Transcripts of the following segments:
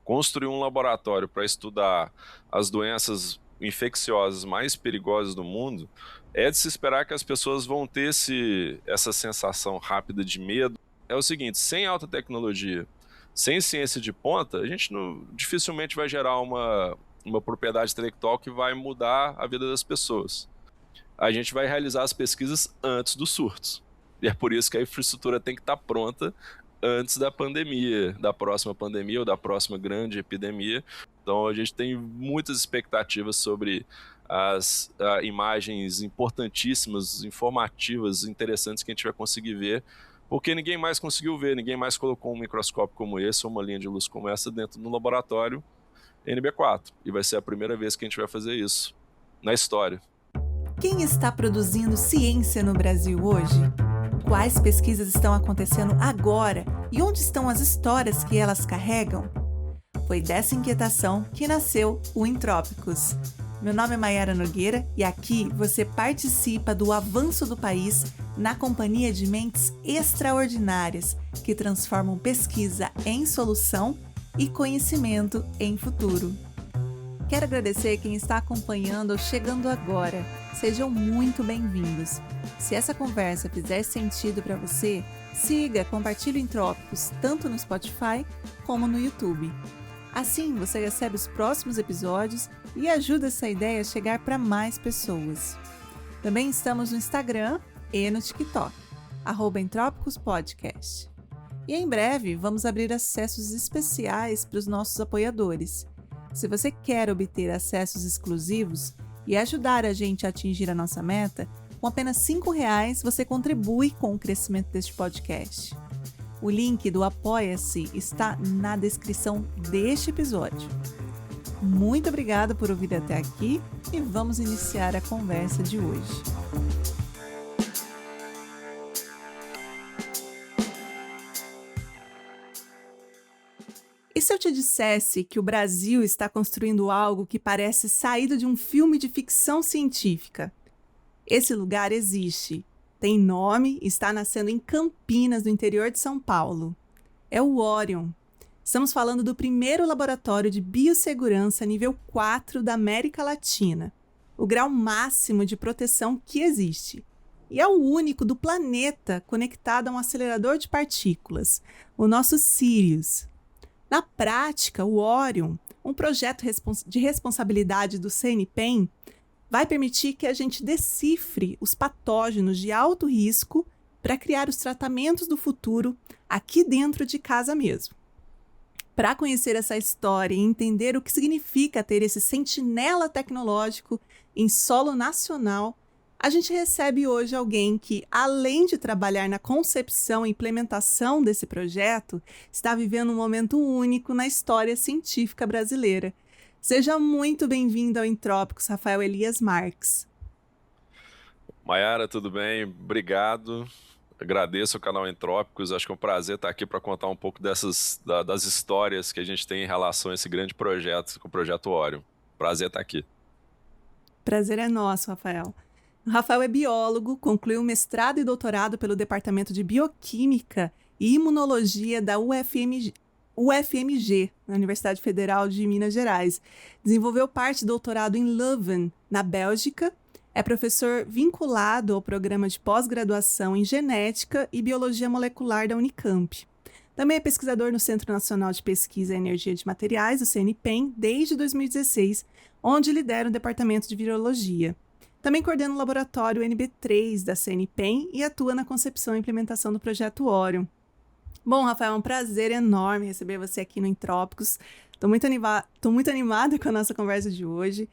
construir um laboratório para estudar as doenças infecciosas mais perigosas do mundo, é de se esperar que as pessoas vão ter essa sensação rápida de medo. É o seguinte, sem alta tecnologia, sem ciência de ponta, a gente dificilmente vai gerar uma propriedade intelectual que vai mudar a vida das pessoas. A gente vai realizar as pesquisas antes dos surtos. E é por isso que a infraestrutura tem que estar pronta antes da pandemia, da próxima pandemia ou da próxima grande epidemia. Então a gente tem muitas expectativas sobre as imagens importantíssimas, informativas, interessantes que a gente vai conseguir ver, porque ninguém mais conseguiu ver, ninguém mais colocou um microscópio como esse ou uma linha de luz como essa dentro do laboratório NB4. E vai ser a primeira vez que a gente vai fazer isso na história. Quem está produzindo ciência no Brasil hoje? Quais pesquisas estão acontecendo agora e onde estão as histórias que elas carregam? Foi dessa inquietação que nasceu o Entrópicos. Meu nome é Maiara Nogueira e aqui você participa do avanço do país na companhia de mentes extraordinárias que transformam pesquisa em solução e conhecimento em futuro. Quero agradecer quem está acompanhando ou chegando agora. Sejam muito bem-vindos. Se essa conversa fizer sentido para você, siga, compartilhe o Entrópicos tanto no Spotify como no YouTube. Assim você recebe os próximos episódios e ajuda essa ideia a chegar para mais pessoas. Também estamos no Instagram e no TikTok, @entrópicospodcast. E em breve vamos abrir acessos especiais para os nossos apoiadores. Se você quer obter acessos exclusivos e ajudar a gente a atingir a nossa meta, com apenas R$5 você contribui com o crescimento deste podcast. O link do Apoia-se está na descrição deste episódio. Muito obrigada por ouvir até aqui e vamos iniciar a conversa de hoje. E se eu te dissesse que o Brasil está construindo algo que parece saído de um filme de ficção científica? Esse lugar existe, tem nome e está nascendo em Campinas, no interior de São Paulo. É o Orion. Estamos falando do primeiro laboratório de biossegurança nível 4 da América Latina, o grau máximo de proteção que existe. E é o único do planeta conectado a um acelerador de partículas, o nosso Sirius. Na prática, o Orion, um projeto de responsabilidade do CNPEM, vai permitir que a gente decifre os patógenos de alto risco para criar os tratamentos do futuro aqui dentro de casa mesmo. Para conhecer essa história e entender o que significa ter esse sentinela tecnológico em solo nacional, a gente recebe hoje alguém que, além de trabalhar na concepção e implementação desse projeto, está vivendo um momento único na história científica brasileira. Seja muito bem-vindo ao Entrópicos, Rafael Elias Marques. Maiara, tudo bem? Obrigado. Agradeço o canal Entrópicos. Acho que é um prazer estar aqui para contar um pouco das histórias que a gente tem em relação a esse grande projeto, com o Projeto Orion. Prazer estar aqui. Prazer é nosso, Rafael. O Rafael é biólogo, concluiu mestrado e doutorado pelo Departamento de Bioquímica e Imunologia da UFMG, na Universidade Federal de Minas Gerais. Desenvolveu parte do doutorado em Leuven, na Bélgica. É professor vinculado ao programa de pós-graduação em Genética e Biologia Molecular da Unicamp. Também é pesquisador no Centro Nacional de Pesquisa em Energia de Materiais, o CNPEM, desde 2016, onde lidera o Departamento de Virologia. Também coordena o laboratório NB3 da CNPEM e atua na concepção e implementação do projeto Orion. Bom, Rafael, é um prazer enorme receber você aqui no Entrópicos. Estou muito animada com a nossa conversa de hoje.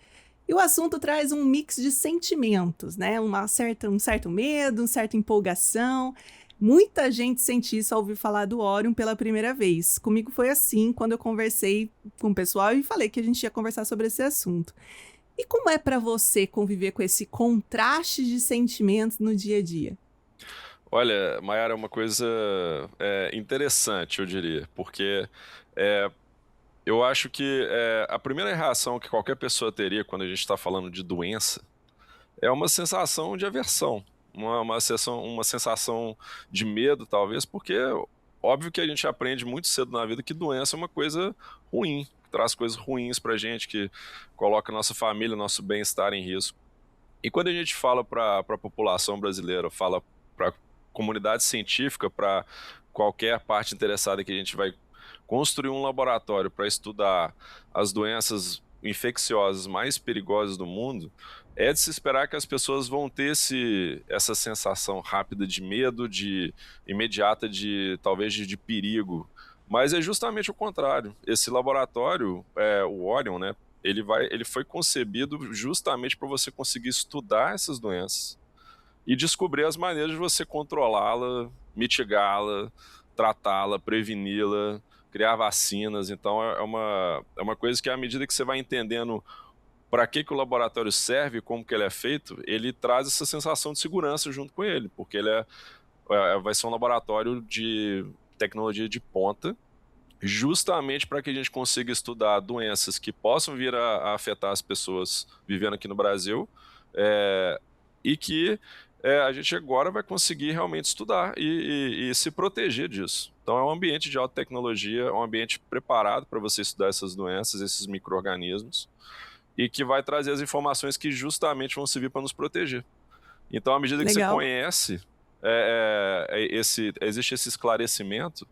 E o assunto traz um mix de sentimentos, né? Um certo medo, uma certa empolgação. Muita gente sente isso ao ouvir falar do Orion pela primeira vez. Comigo foi assim, quando eu conversei com o pessoal e falei que a gente ia conversar sobre esse assunto. E como é para você conviver com esse contraste de sentimentos no dia a dia? Olha, Maiara, é uma coisa interessante, eu diria, porque eu acho que a primeira reação que qualquer pessoa teria quando a gente está falando de doença é uma sensação de aversão, uma sensação de medo, talvez, porque Óbvio que a gente aprende muito cedo na vida que doença é uma coisa ruim, que traz coisas ruins pra gente, que coloca nossa família, nosso bem-estar em risco. E quando a gente fala para a população brasileira, fala para a comunidade científica, para qualquer parte interessada que a gente vai construir um laboratório para estudar as doenças infecciosas mais perigosas do mundo, é de se esperar que as pessoas vão ter essa sensação rápida de medo, de imediata de talvez de perigo. Mas é justamente o contrário. Esse laboratório, o Orion, né, ele foi concebido justamente para você conseguir estudar essas doenças e descobrir as maneiras de você controlá-la, mitigá-la, tratá-la, preveni-la, criar vacinas. Então é uma coisa que à medida que você vai entendendo para que o laboratório serve, como que ele é feito, ele traz essa sensação de segurança junto com ele, porque ele vai ser um laboratório de tecnologia de ponta, justamente para que a gente consiga estudar doenças que possam vir a afetar as pessoas vivendo aqui no Brasil, e que a gente agora vai conseguir realmente estudar e se proteger disso. Então é um ambiente de alta tecnologia, é um ambiente preparado para você estudar essas doenças, esses micro-organismos, e que vai trazer as informações que justamente vão servir para nos proteger. Então, à medida que você Legal. conhece, existe esse esclarecimento,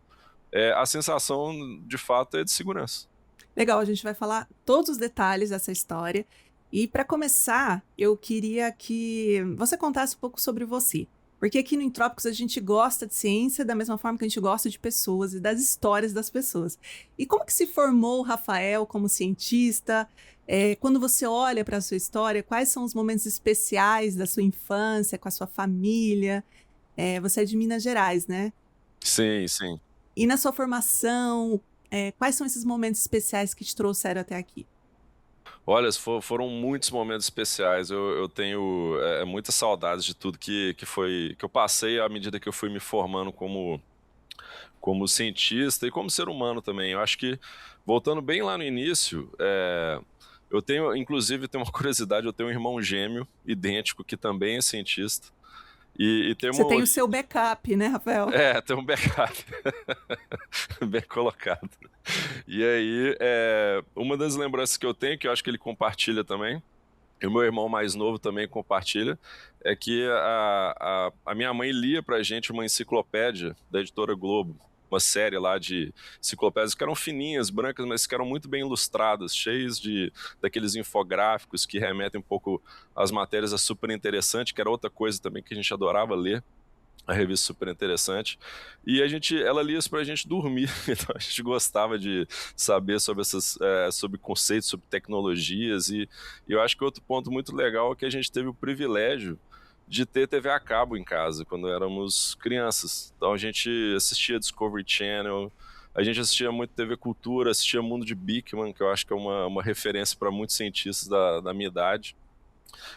a sensação, de fato, é de segurança. Legal, a gente vai falar todos os detalhes dessa história. E para começar, eu queria que você contasse um pouco sobre você. Porque aqui no Entrópicos a gente gosta de ciência da mesma forma que a gente gosta de pessoas e das histórias das pessoas. E como que se formou o Rafael como cientista? Quando você olha para a sua história, quais são os momentos especiais da sua infância, com a sua família? Você é de Minas Gerais, né? Sim, sim. E na sua formação, quais são esses momentos especiais que te trouxeram até aqui? Olha, foram muitos momentos especiais. Eu tenho muitas saudades de tudo que eu passei à medida que eu fui me formando como cientista e como ser humano também. Eu acho que, voltando bem lá no início, eu tenho, inclusive, tenho uma curiosidade, eu tenho um irmão gêmeo, idêntico, que também é cientista. E tem Você uma tem o outra. seu backup, né, Rafael? Tem um backup. Bem colocado. E aí, uma das lembranças que eu tenho, que eu acho que ele compartilha também, e o meu irmão mais novo também compartilha, é que a minha mãe lia pra gente uma enciclopédia da Editora Globo, uma série lá de enciclopédias que eram fininhas, brancas, mas que eram muito bem ilustradas, cheias daqueles infográficos que remetem um pouco às matérias. É super interessante, que era outra coisa também que a gente adorava ler, a revista super interessante. E ela lia isso pra gente dormir. Então a gente gostava de saber sobre conceitos, sobre tecnologias. E eu acho que outro ponto muito legal é que a gente teve o privilégio de ter TV a cabo em casa quando éramos crianças. Então a gente assistia Discovery Channel, a gente assistia muito TV Cultura, assistia Mundo de Bikman, que eu acho que é uma referência para muitos cientistas da minha idade.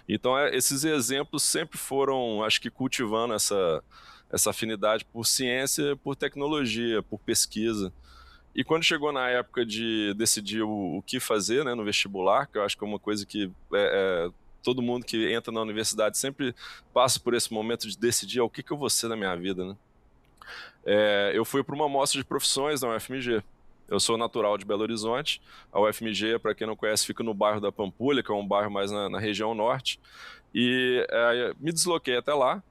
Então, esses exemplos sempre foram, acho que, cultivando essa afinidade por ciência, por tecnologia, por pesquisa. E quando chegou na época de decidir o que fazer, né, no vestibular, que eu acho que é uma coisa que todo mundo que entra na universidade sempre passa por esse momento de decidir o que eu vou ser na minha vida, né? Eu fui para uma mostra de profissões na UFMG. Eu sou natural de Belo Horizonte. A UFMG, para quem não conhece, fica no bairro da Pampulha, que é um bairro mais na região norte. E me desloquei até lá.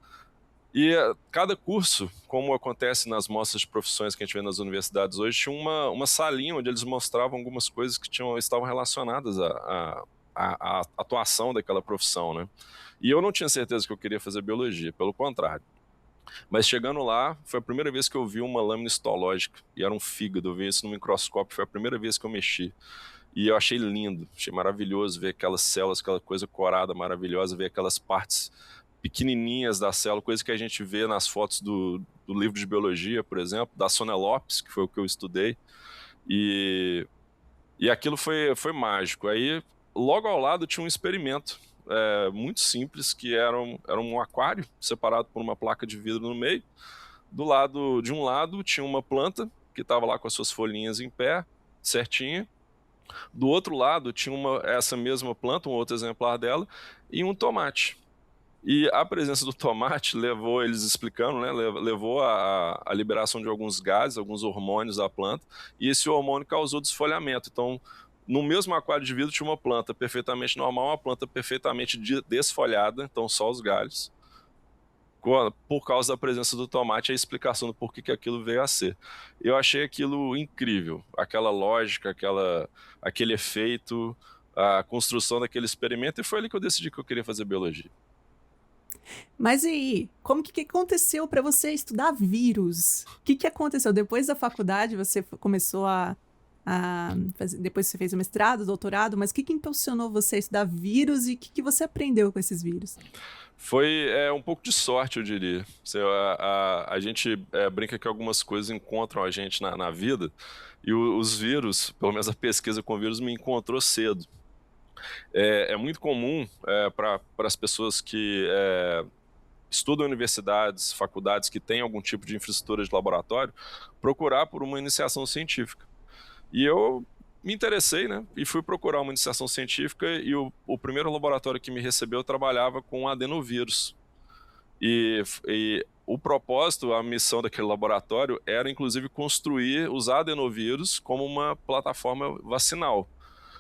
E cada curso, como acontece nas mostras de profissões que a gente vê nas universidades hoje, tinha uma salinha onde eles mostravam algumas coisas que estavam relacionadas à atuação daquela profissão, né? E eu não tinha certeza que eu queria fazer biologia, pelo contrário. Mas chegando lá, foi a primeira vez que eu vi uma lâmina histológica, e era um fígado, eu vi isso no microscópio, foi a primeira vez que eu mexi. E eu achei lindo, achei maravilhoso ver aquelas células, aquela coisa corada maravilhosa, ver aquelas partes pequenininhas da célula, coisa que a gente vê nas fotos do livro de biologia, por exemplo, da Sônia Lopes, que foi o que eu estudei. E aquilo foi mágico. Aí, logo ao lado, tinha um experimento muito simples, que era um aquário separado por uma placa de vidro no meio. De um lado tinha uma planta que estava lá com as suas folhinhas em pé, certinha. Do outro lado tinha essa mesma planta, um outro exemplar dela, e um tomate. E a presença do tomate levou, eles explicando, né, levou a liberação de alguns gases, alguns hormônios da planta, e esse hormônio causou desfolhamento. Então, no mesmo aquário de vidro tinha uma planta perfeitamente normal, uma planta perfeitamente desfolhada, então só os galhos. Por causa da presença do tomate, a explicação do porquê que aquilo veio a ser. Eu achei aquilo incrível, aquela lógica, aquele efeito, a construção daquele experimento, e foi ali que eu decidi que eu queria fazer biologia. Mas e aí, como que aconteceu para você estudar vírus? O que aconteceu? Depois da faculdade, você começou depois você fez o mestrado, o doutorado, mas o que impulsionou você a estudar vírus e o que você aprendeu com esses vírus? Foi um pouco de sorte, eu diria. A gente brinca que algumas coisas encontram a gente na vida, e os vírus, pelo menos a pesquisa com vírus, me encontrou cedo. É muito comum para as pessoas que estudam em universidades, faculdades que têm algum tipo de infraestrutura de laboratório, procurar por uma iniciação científica. E eu me interessei, né? E fui procurar uma iniciação científica, e o primeiro laboratório que me recebeu trabalhava com adenovírus. E o propósito, a missão daquele laboratório era, inclusive, construir os adenovírus como uma plataforma vacinal,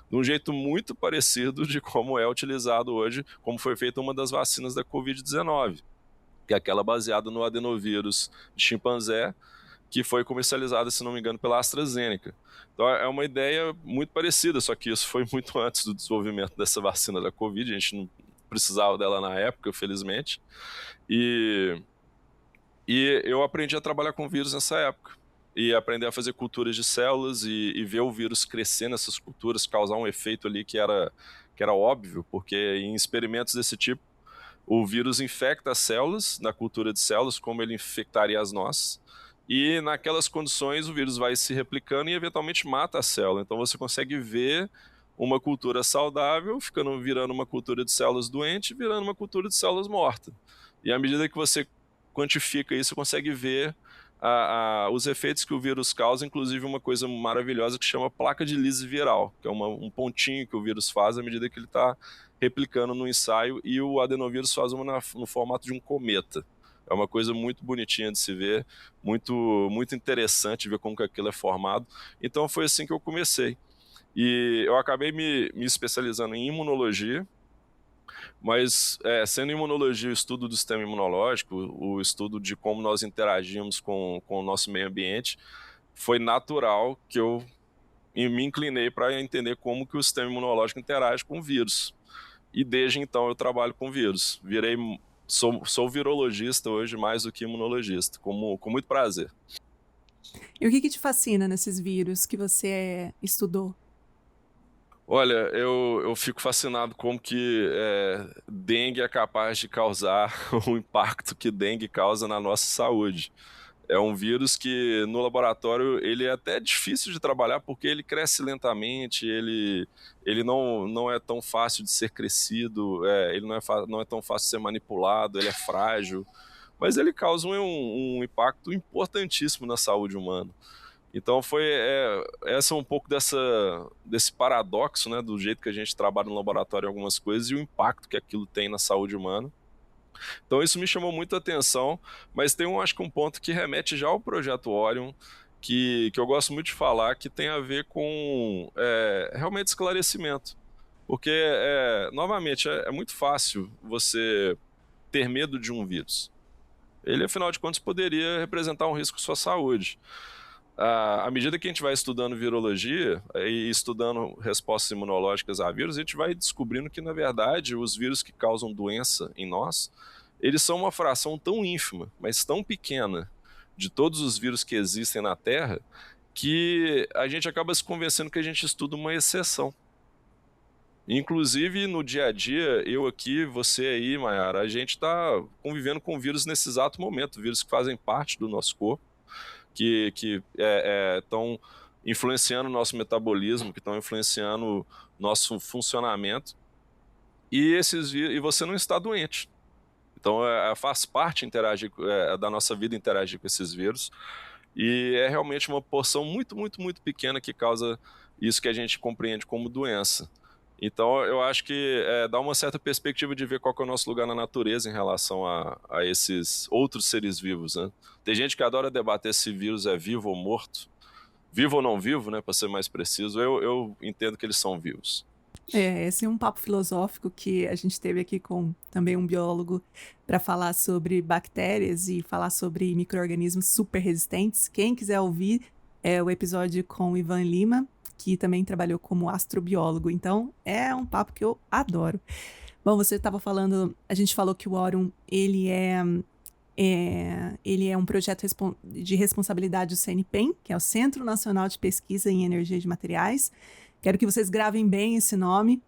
de um jeito muito parecido de como é utilizado hoje, como foi feita uma das vacinas da Covid-19, que é aquela baseada no adenovírus de chimpanzé, que foi comercializada, se não me engano, pela AstraZeneca. Então é uma ideia muito parecida, só que isso foi muito antes do desenvolvimento dessa vacina da Covid, a gente não precisava dela na época, felizmente. E, e eu aprendi a trabalhar com vírus nessa época. E aprender a fazer culturas de células e ver o vírus crescer nessas culturas, causar um efeito ali que era óbvio, porque em experimentos desse tipo, o vírus infecta as células, na cultura de células, como ele infectaria as nossas, e naquelas condições o vírus vai se replicando e eventualmente mata a célula. Então você consegue ver uma cultura saudável virando uma cultura de células doente, virando uma cultura de células morta. E à medida que você quantifica isso, você consegue ver os efeitos que o vírus causa, inclusive uma coisa maravilhosa que chama placa de Lise viral, que é um pontinho que o vírus faz à medida que ele está replicando no ensaio, e o adenovírus faz uma no formato de um cometa. É uma coisa muito bonitinha de se ver, muito, muito interessante ver como que aquilo é formado. Então foi assim que eu comecei. E eu acabei me especializando em imunologia, mas sendo imunologia o estudo do sistema imunológico, o estudo de como nós interagimos com o nosso meio ambiente, foi natural que eu me inclinei para entender como que o sistema imunológico interage com o vírus. E desde então eu trabalho com vírus. Sou virologista hoje mais do que imunologista, com muito prazer. E o que te fascina nesses vírus que você estudou? Olha, eu fico fascinado como que dengue é capaz de causar o impacto que dengue causa na nossa saúde. É um vírus que no laboratório ele é até difícil de trabalhar porque ele cresce lentamente, ele não é tão fácil de ser crescido, ele não é tão fácil de ser manipulado, ele é frágil, mas ele causa um impacto importantíssimo na saúde humana. Então essa é um pouco desse paradoxo, né, do jeito que a gente trabalha no laboratório em algumas coisas e o impacto que aquilo tem na saúde humana. Então isso me chamou muito a atenção, mas acho que um ponto que remete já ao projeto Orion, que eu gosto muito de falar, que tem a ver com realmente esclarecimento. Porque, novamente, é muito fácil você ter medo de um vírus. Ele, afinal de contas, poderia representar um risco à sua saúde. À medida que a gente vai estudando virologia e estudando respostas imunológicas a vírus, a gente vai descobrindo que, na verdade, os vírus que causam doença em nós, eles são uma fração tão ínfima, mas tão pequena, de todos os vírus que existem na Terra, que a gente acaba se convencendo que a gente estuda uma exceção. Inclusive, no dia a dia, eu aqui, você aí, Mayara, a gente está convivendo com vírus nesse exato momento, vírus que fazem parte do nosso corpo, que estão influenciando o nosso metabolismo, que estão influenciando o nosso funcionamento, e você não está doente. Então faz parte interagir, da nossa vida interagir com esses vírus, e é realmente uma porção muito, muito, muito pequena que causa isso que a gente compreende como doença. Então, eu acho que dá uma certa perspectiva de ver qual que é o nosso lugar na natureza em relação a esses outros seres vivos, né? Tem gente que adora debater se vírus é vivo ou morto. Vivo ou não vivo, né, para ser mais preciso. Eu entendo que eles são vivos. Esse é um papo filosófico que a gente teve aqui com também um biólogo para falar sobre bactérias e falar sobre micro-organismos super resistentes. Quem quiser ouvir é o episódio com o Ivan Lima, que também trabalhou como astrobiólogo. Então, é um papo que eu adoro. Bom, você estava falando, a gente falou que o Orion, ele é um projeto de responsabilidade do CNPEM, que é o Centro Nacional de Pesquisa em Energia de Materiais. Quero que vocês gravem bem esse nome,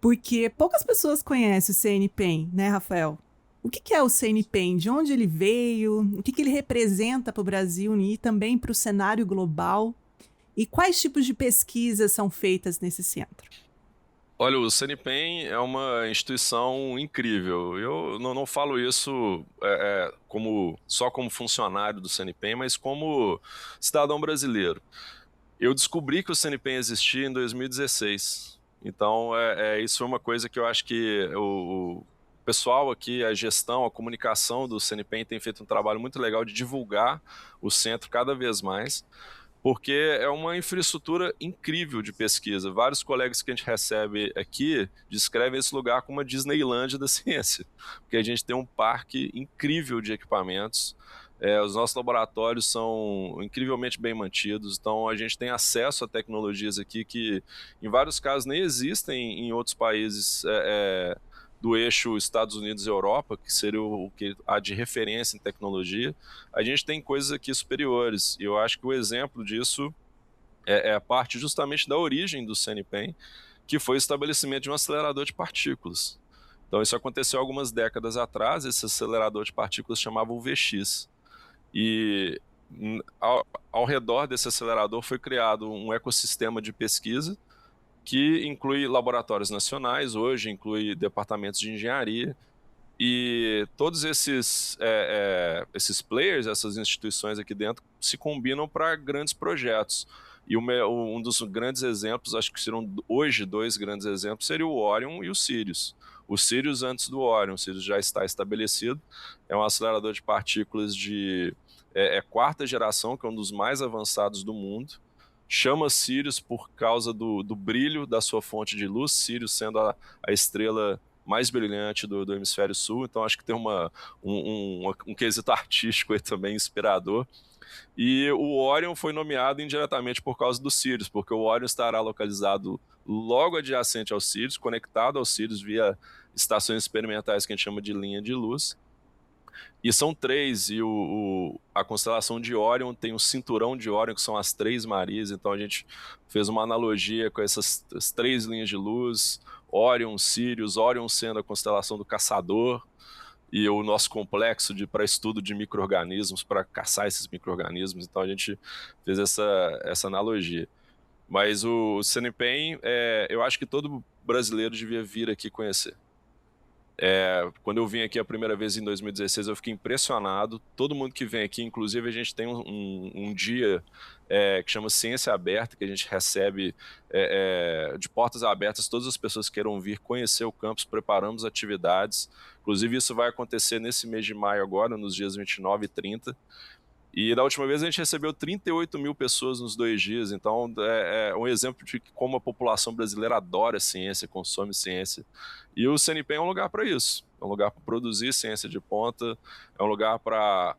porque poucas pessoas conhecem o CNPEM, né, Rafael? O que é o CNPEM? De onde ele veio? O que ele representa para o Brasil e também para o cenário global? E quais tipos de pesquisas são feitas nesse centro? Olha, o CNPEM é uma instituição incrível. Eu não falo isso só como funcionário do CNPEM, mas como cidadão brasileiro. Eu descobri que o CNPEM existia em 2016. Então, isso foi uma coisa que eu acho que o pessoal aqui, a gestão, a comunicação do CNPEM tem feito um trabalho muito legal de divulgar o centro cada vez mais, porque é uma infraestrutura incrível de pesquisa. Vários colegas que a gente recebe aqui descrevem esse lugar como uma Disneylândia da ciência, porque a gente tem um parque incrível de equipamentos, os nossos laboratórios são incrivelmente bem mantidos, então a gente tem acesso a tecnologias aqui que, em vários casos, nem existem em outros países do eixo Estados Unidos e Europa, que seria o que há de referência em tecnologia. A gente tem coisas aqui superiores, e eu acho que o exemplo disso é a parte justamente da origem do CNPEM, que foi o estabelecimento de um acelerador de partículas. Então isso aconteceu algumas décadas atrás, esse acelerador de partículas chamava UVX. E ao redor desse acelerador foi criado um ecossistema de pesquisa que inclui laboratórios nacionais, hoje inclui departamentos de engenharia, e todos esses players, essas instituições aqui dentro, se combinam para grandes projetos. E um dos grandes exemplos, acho que serão hoje dois grandes exemplos, seria o Orion e o Sirius. O Sirius antes do Orion, o Sirius já está estabelecido, é um acelerador de partículas de quarta geração, que é um dos mais avançados do mundo. Chama Sirius por causa do brilho da sua fonte de luz, Sirius sendo a estrela mais brilhante do hemisfério sul, então acho que tem um quesito artístico aí também inspirador. E o Orion foi nomeado indiretamente por causa do Sirius, porque o Orion estará localizado logo adjacente ao Sirius, conectado ao Sirius via estações experimentais que a gente chama de linha de luz. E são três, e a constelação de Orion tem o cinturão de Orion, que são as Três Marias, então a gente fez uma analogia com essas três linhas de luz, Orion, Sirius, Orion sendo a constelação do caçador, e o nosso complexo para estudo de micro-organismos, para caçar esses micro-organismos, então a gente fez essa analogia. Mas o CNPEM, eu acho que todo brasileiro devia vir aqui conhecer. Quando eu vim aqui a primeira vez em 2016, eu fiquei impressionado. Todo mundo que vem aqui, inclusive a gente tem um dia que chama Ciência Aberta, que a gente recebe de portas abertas todas as pessoas que queiram vir conhecer o campus, preparamos atividades. Inclusive isso vai acontecer nesse mês de maio agora, nos dias 29 e 30. E da última vez a gente recebeu 38 mil pessoas nos 2 dias, então é um exemplo de como a população brasileira adora ciência, consome ciência. E o CNPEM é um lugar para isso, é um lugar para produzir ciência de ponta, é um lugar para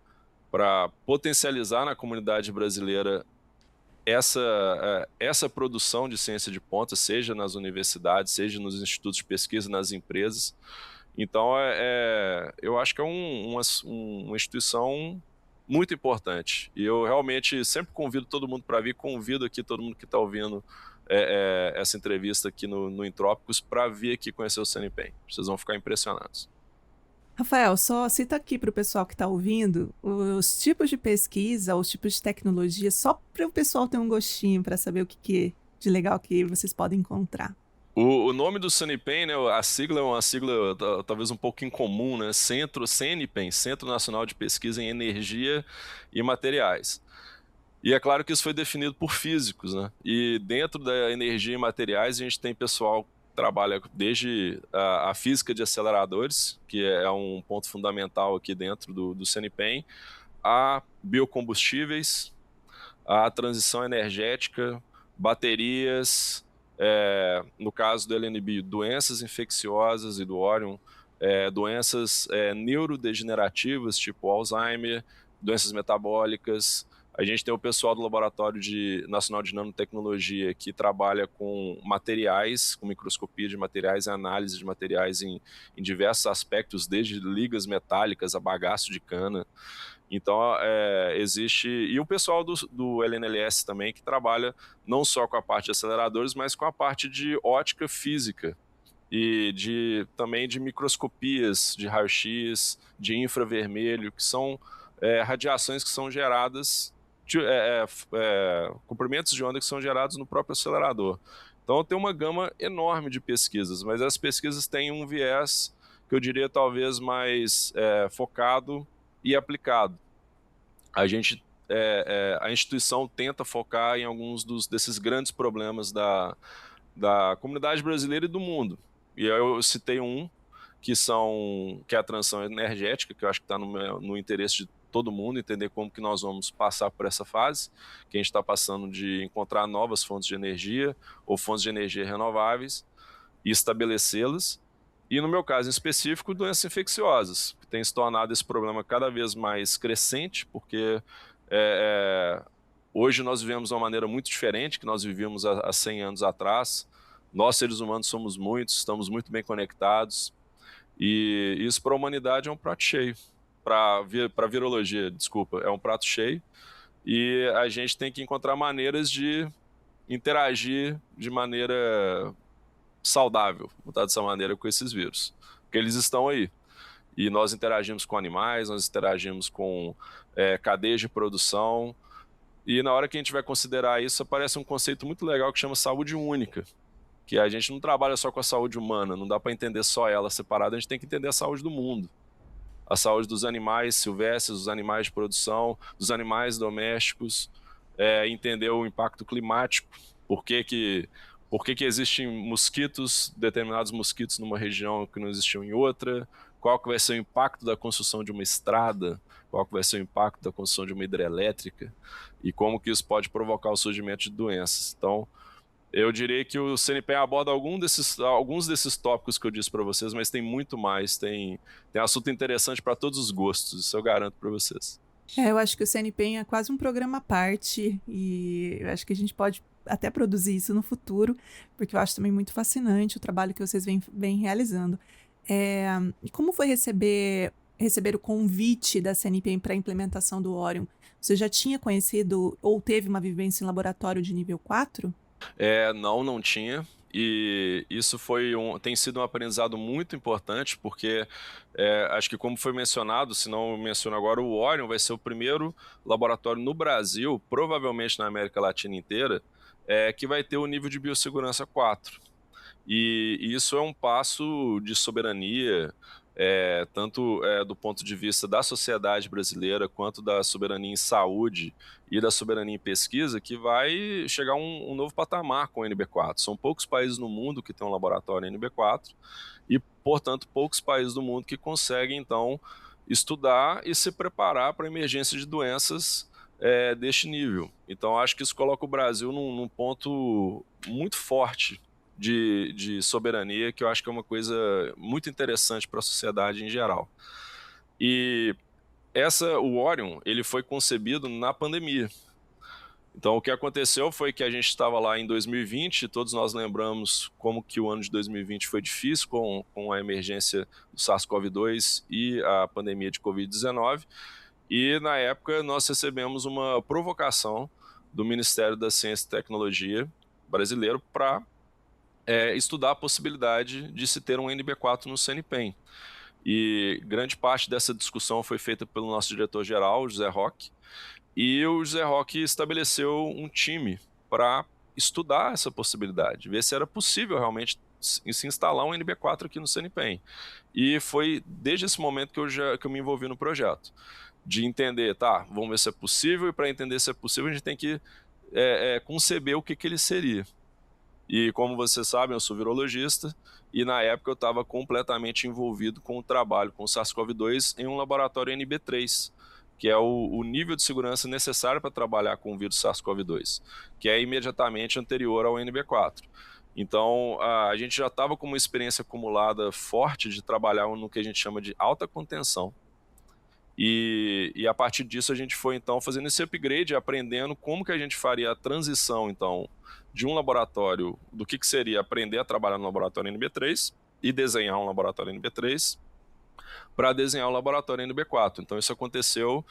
potencializar na comunidade brasileira essa produção de ciência de ponta, seja nas universidades, seja nos institutos de pesquisa, nas empresas. Então, eu acho que é uma instituição muito importante. E eu realmente sempre convido todo mundo para vir, convido aqui todo mundo que está ouvindo essa entrevista aqui no Entrópicos para vir aqui conhecer o CNPEM. Vocês vão ficar impressionados. Rafael, só cita aqui para o pessoal que está ouvindo os tipos de pesquisa, os tipos de tecnologia, só para o pessoal ter um gostinho, para saber o que de legal que vocês podem encontrar. O nome do CNPEM, né, a sigla é uma sigla talvez um pouco incomum, né? CNPEM, Centro Nacional de Pesquisa em Energia e Materiais. E é claro que isso foi definido por físicos, né? E dentro da energia e materiais a gente tem pessoal trabalha desde a física de aceleradores, que é um ponto fundamental aqui dentro do CNPEM, a biocombustíveis, a transição energética, baterias, no caso do LNB, doenças infecciosas e do Orion, doenças neurodegenerativas, tipo Alzheimer, doenças metabólicas. A gente tem o pessoal do Laboratório Nacional de Nanotecnologia que trabalha com materiais, com microscopia de materiais e análise de materiais em diversos aspectos, desde ligas metálicas a bagaço de cana. Então, existe... E o pessoal do LNLS também, que trabalha não só com a parte de aceleradores, mas com a parte de ótica física e também de microscopias de raio-x, de infravermelho, que são radiações que são geradas, comprimentos de onda que são gerados no próprio acelerador. Então, tem uma gama enorme de pesquisas, mas as pesquisas têm um viés que eu diria talvez mais focado e aplicado. A instituição tenta focar em alguns desses grandes problemas da comunidade brasileira e do mundo. E eu citei que é a transição energética, que eu acho que está no interesse de todo mundo entender como que nós vamos passar por essa fase, que a gente está passando de encontrar novas fontes de energia ou fontes de energia renováveis e estabelecê-las. E no meu caso em específico, doenças infecciosas, que tem se tornado esse problema cada vez mais crescente, porque hoje nós vivemos de uma maneira muito diferente que nós vivíamos há 100 anos atrás. Nós, seres humanos, somos muitos, estamos muito bem conectados, e isso para a humanidade é um prato cheio. Para a virologia, desculpa, é um prato cheio, e a gente tem que encontrar maneiras de interagir de maneira saudável, botar dessa maneira, com esses vírus, porque eles estão aí. E nós interagimos com animais, nós interagimos com cadeias de produção, e na hora que a gente vai considerar isso, aparece um conceito muito legal que chama saúde única, que a gente não trabalha só com a saúde humana, não dá para entender só ela separada, a gente tem que entender a saúde do mundo. A saúde dos animais silvestres, dos animais de produção, dos animais domésticos, entender o impacto climático, por que existem determinados mosquitos numa região que não existiam em outra, qual que vai ser o impacto da construção de uma estrada, qual que vai ser o impacto da construção de uma hidrelétrica, e como que isso pode provocar o surgimento de doenças. Então, eu diria que o CNPEM aborda alguns desses tópicos que eu disse para vocês, mas tem muito mais, tem assunto interessante para todos os gostos, isso eu garanto para vocês. Eu acho que o CNPEM é quase um programa à parte, e eu acho que a gente pode até produzir isso no futuro, porque eu acho também muito fascinante o trabalho que vocês vêm realizando. E como foi receber o convite da CNPEM para a implementação do Orion? Você já tinha conhecido ou teve uma vivência em laboratório de nível 4? Não tinha, e isso tem sido um aprendizado muito importante, porque acho que, como foi mencionado, se não menciono agora, o Orion vai ser o primeiro laboratório no Brasil, provavelmente na América Latina inteira, que vai ter o nível de biossegurança 4. E isso é um passo de soberania, tanto do ponto de vista da sociedade brasileira, quanto da soberania em saúde e da soberania em pesquisa, que vai chegar a um novo patamar com o NB4. São poucos países no mundo que têm um laboratório NB4 e, portanto, poucos países do mundo que conseguem, então, estudar e se preparar para a emergência de doenças deste nível. Então, acho que isso coloca o Brasil num ponto muito forte de soberania, que eu acho que é uma coisa muito interessante para a sociedade em geral. E o Orion, ele foi concebido na pandemia. Então, o que aconteceu foi que a gente estava lá em 2020, todos nós lembramos como que o ano de 2020 foi difícil com a emergência do SARS-CoV-2 e a pandemia de Covid-19, e na época nós recebemos uma provocação do Ministério da Ciência e Tecnologia brasileiro para estudar a possibilidade de se ter um NB4 no CNPEM. E grande parte dessa discussão foi feita pelo nosso diretor-geral, o José Roque, e o José Roque estabeleceu um time para estudar essa possibilidade, ver se era possível realmente se instalar um NB4 aqui no CNPEM. E foi desde esse momento que eu me envolvi no projeto, de entender, vamos ver se é possível, e para entender se é possível a gente tem que conceber o que ele seria. E como vocês sabem, eu sou virologista e na época eu estava completamente envolvido com o trabalho com o SARS-CoV-2 em um laboratório NB3, que é o nível de segurança necessário para trabalhar com o vírus SARS-CoV-2, que é imediatamente anterior ao NB4. Então, a gente já estava com uma experiência acumulada forte de trabalhar no que a gente chama de alta contenção. E a partir disso a gente foi então fazendo esse upgrade, aprendendo como que a gente faria a transição então de um laboratório, do que seria aprender a trabalhar no laboratório NB3 e desenhar um laboratório NB3 para desenhar um laboratório NB4. Então isso aconteceu,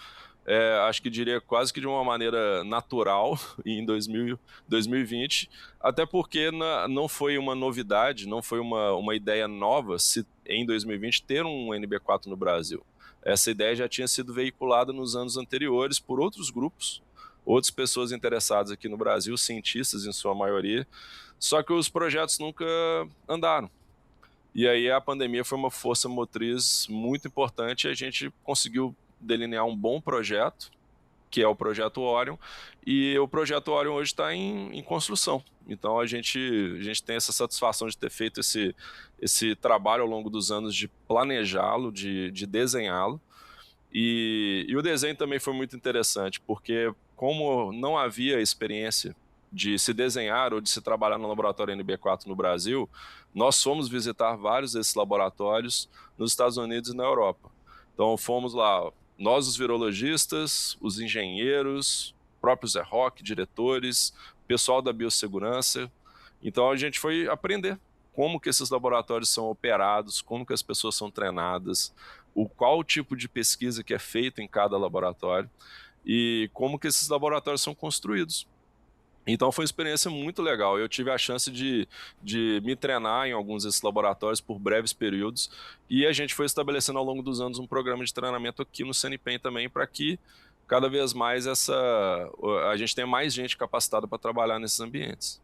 acho que diria quase que de uma maneira natural em 2020, até porque não foi uma novidade, não foi uma ideia nova se em 2020 ter um NB4 no Brasil. Essa ideia já tinha sido veiculada nos anos anteriores por outros grupos, outras pessoas interessadas aqui no Brasil, cientistas em sua maioria, só que os projetos nunca andaram. E aí a pandemia foi uma força motriz muito importante e a gente conseguiu delinear um bom projeto, que é o Projeto Orion, e o Projeto Orion hoje está em construção. Então a gente tem essa satisfação de ter feito esse trabalho ao longo dos anos de planejá-lo, de desenhá-lo. E o desenho também foi muito interessante, porque como não havia experiência de se desenhar ou de se trabalhar no laboratório NB4 no Brasil, nós fomos visitar vários desses laboratórios nos Estados Unidos e na Europa. Então fomos lá, nós os virologistas, os engenheiros, próprios Zé Roque, diretores, pessoal da biossegurança. Então a gente foi aprender como que esses laboratórios são operados, como que as pessoas são treinadas, qual o tipo de pesquisa que é feito em cada laboratório e como que esses laboratórios são construídos. Então foi uma experiência muito legal. Eu tive a chance de me treinar em alguns desses laboratórios por breves períodos e a gente foi estabelecendo ao longo dos anos um programa de treinamento aqui no CNPEM também para que cada vez mais a gente tenha mais gente capacitada para trabalhar nesses ambientes.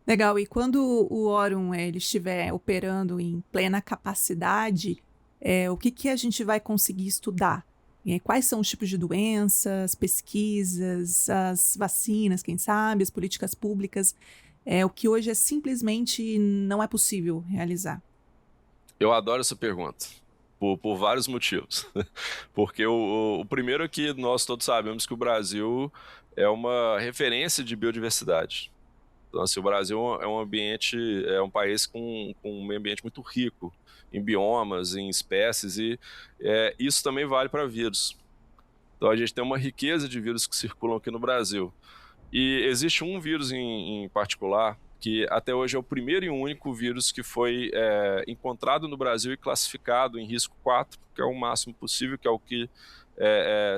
Legal. E quando o Orion ele estiver operando em plena capacidade, o que a gente vai conseguir estudar? Quais são os tipos de doenças, pesquisas, as vacinas, quem sabe, as políticas públicas, o que hoje simplesmente não é possível realizar? Eu adoro essa pergunta, por vários motivos. Porque o primeiro é que nós todos sabemos que o Brasil é uma referência de biodiversidade. Então, assim, o Brasil é um país com um meio ambiente muito rico em biomas, em espécies, e isso também vale para vírus. Então a gente tem uma riqueza de vírus que circulam aqui no Brasil. E existe um vírus em particular, que até hoje é o primeiro e único vírus que foi encontrado no Brasil e classificado em risco 4, que é o máximo possível, que é o que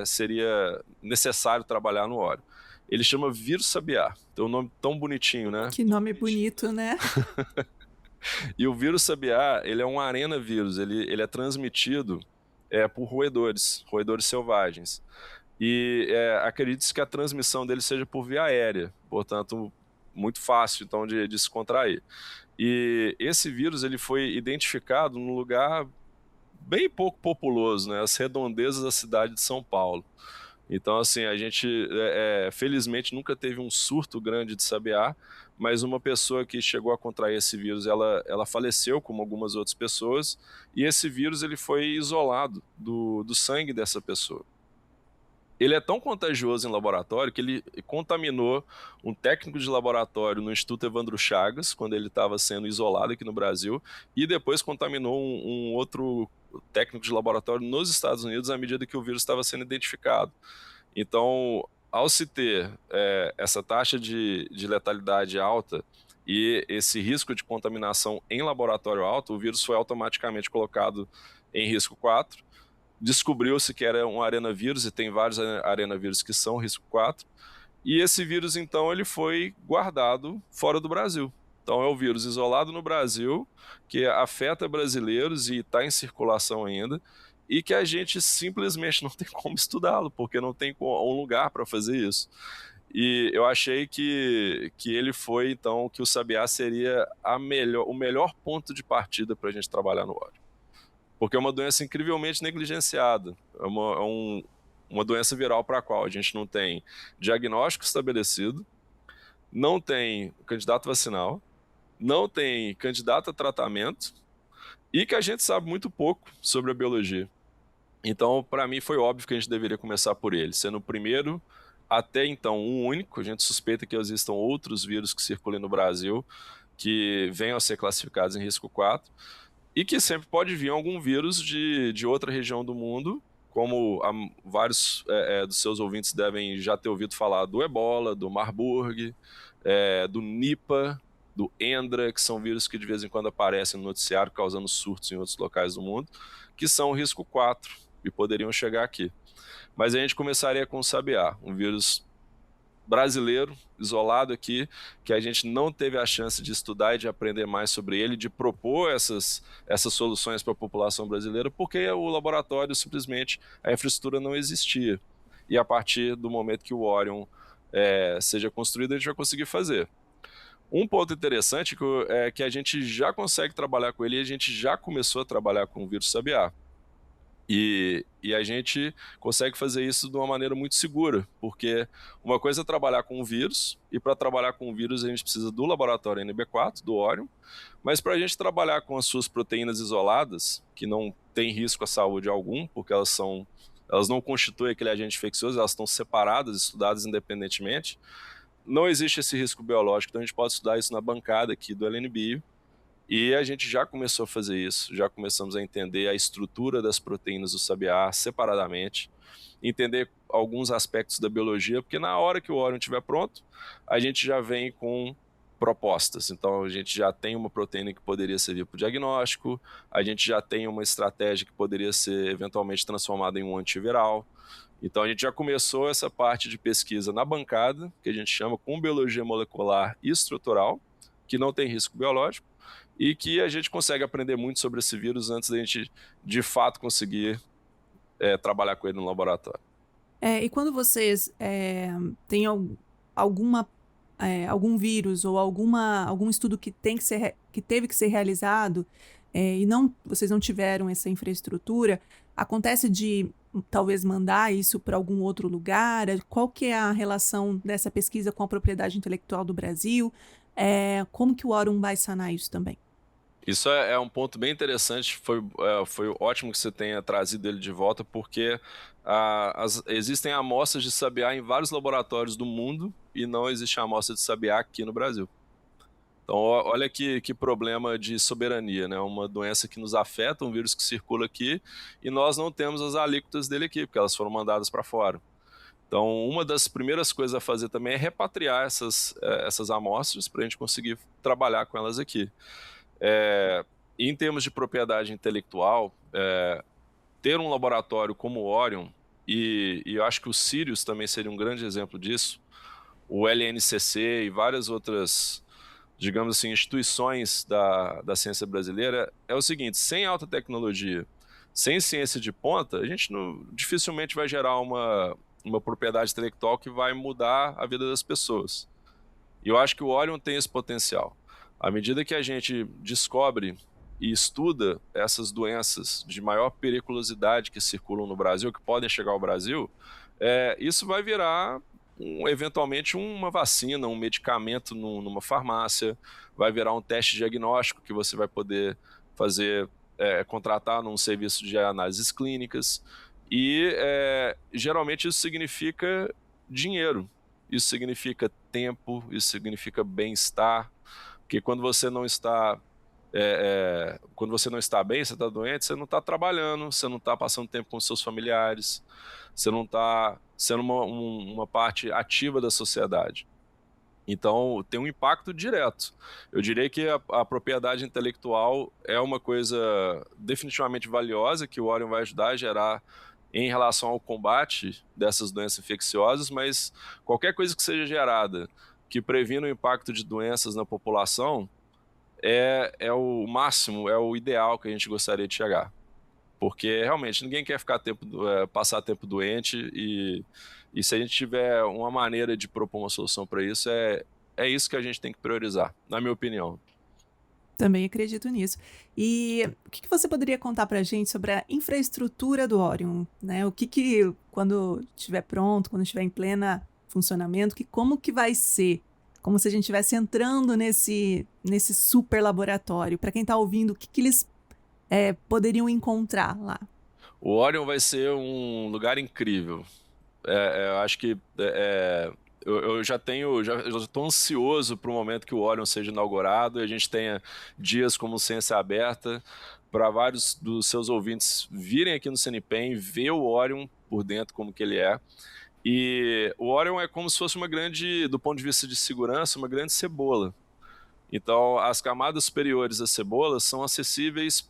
seria necessário trabalhar no óleo. Ele chama vírus sabiá. Tem um nome tão bonitinho, né? Que nome bonito, né? E o vírus sabiá, ele é um arenavírus, ele é transmitido por roedores selvagens. E acredite-se que a transmissão dele seja por via aérea, portanto, muito fácil então de se contrair. E esse vírus ele foi identificado num lugar bem pouco populoso, né, as redondezas da cidade de São Paulo. Então, assim, a gente, felizmente, nunca teve um surto grande de sabiá, mas uma pessoa que chegou a contrair esse vírus, ela faleceu, como algumas outras pessoas, e esse vírus ele foi isolado do sangue dessa pessoa. Ele é tão contagioso em laboratório que ele contaminou um técnico de laboratório no Instituto Evandro Chagas, quando ele estava sendo isolado aqui no Brasil, e depois contaminou um outro técnico de laboratório nos Estados Unidos à medida que o vírus estava sendo identificado. Então, ao se ter essa taxa de letalidade alta e esse risco de contaminação em laboratório alto, o vírus foi automaticamente colocado em risco 4. Descobriu-se que era um arenavírus, e tem vários arenavírus que são risco 4, e esse vírus, então, ele foi guardado fora do Brasil. Então, é o vírus isolado no Brasil, que afeta brasileiros e está em circulação ainda, e que a gente simplesmente não tem como estudá-lo, porque não tem um lugar para fazer isso. E eu achei que ele foi, então, que o sabiá seria o melhor ponto de partida para a gente trabalhar no óleo. Porque é uma doença incrivelmente negligenciada. É uma doença viral para a qual a gente não tem diagnóstico estabelecido, não tem candidato vacinal não tem candidato a tratamento e que a gente sabe muito pouco sobre a biologia. Então, para mim, foi óbvio que a gente deveria começar por ele, sendo o primeiro, até então, um único. A gente suspeita que existam outros vírus que circulem no Brasil que venham a ser classificados em risco 4 e que sempre pode vir algum vírus de outra região do mundo, como vários dos seus ouvintes devem já ter ouvido falar do Ebola, do Marburg, do Nipah, do Endra, que são vírus que de vez em quando aparecem no noticiário causando surtos em outros locais do mundo, que são risco 4 e poderiam chegar aqui. Mas a gente começaria com o sabiá, um vírus brasileiro, isolado aqui, que a gente não teve a chance de estudar e de aprender mais sobre ele, de propor essas soluções para a população brasileira, porque o laboratório, simplesmente, a infraestrutura não existia. E a partir do momento que o Orion seja construído, a gente vai conseguir fazer. Um ponto interessante é que a gente já consegue trabalhar com ele e a gente já começou a trabalhar com o vírus sabiá. E a gente consegue fazer isso de uma maneira muito segura, porque uma coisa é trabalhar com o vírus, e para trabalhar com o vírus a gente precisa do laboratório NB4, do Orion, mas para a gente trabalhar com as suas proteínas isoladas, que não tem risco à saúde algum, porque elas não constituem aquele agente infeccioso, elas estão separadas, estudadas independentemente, não existe esse risco biológico, então a gente pode estudar isso na bancada aqui do LNBio, e a gente já começou a fazer isso, já começamos a entender a estrutura das proteínas do sabiá separadamente, entender alguns aspectos da biologia, porque na hora que o Orion estiver pronto, a gente já vem com propostas. Então a gente já tem uma proteína que poderia servir para o diagnóstico, a gente já tem uma estratégia que poderia ser eventualmente transformada em um antiviral. Então a gente já começou essa parte de pesquisa na bancada, que a gente chama com biologia molecular e estrutural, que não tem risco biológico, e que a gente consegue aprender muito sobre esse vírus antes da gente, de fato, conseguir trabalhar com ele no laboratório. E quando vocês têm algum vírus ou algum estudo que teve que ser realizado e vocês não tiveram essa infraestrutura, acontece de talvez mandar isso para algum outro lugar? Qual que é a relação dessa pesquisa com a propriedade intelectual do Brasil? Como que o Orion vai sanar isso também? Isso é um ponto bem interessante, foi ótimo que você tenha trazido ele de volta, porque existem amostras de sabiá em vários laboratórios do mundo e não existe amostra de sabiá aqui no Brasil. Então, olha que problema de soberania, né? Uma doença que nos afeta, um vírus que circula aqui, e nós não temos as alíquotas dele aqui, porque elas foram mandadas para fora. Então, uma das primeiras coisas a fazer também é repatriar essas amostras para a gente conseguir trabalhar com elas aqui. Em termos de propriedade intelectual, ter um laboratório como o Orion, e eu acho que o Sirius também seria um grande exemplo disso, o LNCC e várias outras, digamos assim, instituições da ciência brasileira, é o seguinte: sem alta tecnologia, sem ciência de ponta, a gente dificilmente vai gerar uma propriedade intelectual que vai mudar a vida das pessoas. E eu acho que o Orion tem esse potencial. À medida que a gente descobre e estuda essas doenças de maior periculosidade que circulam no Brasil, que podem chegar ao Brasil, isso vai virar eventualmente uma vacina, um medicamento numa farmácia, vai virar um teste diagnóstico que você vai poder fazer, contratar num serviço de análises clínicas, e geralmente isso significa dinheiro, isso significa tempo, isso significa bem-estar, porque quando você não está bem, você está doente, você não está trabalhando, você não está passando tempo com seus familiares, você não está sendo uma parte ativa da sociedade. Então, tem um impacto direto. Eu diria que a propriedade intelectual é uma coisa definitivamente valiosa, que o Orion vai ajudar a gerar em relação ao combate dessas doenças infecciosas, mas qualquer coisa que seja gerada que previna o impacto de doenças na população é o máximo, é o ideal que a gente gostaria de chegar. Porque realmente ninguém quer passar tempo doente, e se a gente tiver uma maneira de propor uma solução para isso, é isso que a gente tem que priorizar, na minha opinião. Também acredito nisso. E o que você poderia contar para a gente sobre a infraestrutura do Orion, né? O que quando estiver pronto, quando estiver em plena funcionamento, como que vai ser como se a gente estivesse entrando nesse super laboratório. Para quem está ouvindo, o que eles poderiam encontrar lá? O Orion vai ser um lugar incrível. Eu acho que eu já estou ansioso para o momento que o Orion seja inaugurado e a gente tenha dias como Ciência Aberta para vários dos seus ouvintes virem aqui no CNPEM, ver o Orion por dentro, como que ele é. E o Orion é como se fosse uma grande, do ponto de vista de segurança, uma grande cebola. Então, as camadas superiores da cebola são acessíveis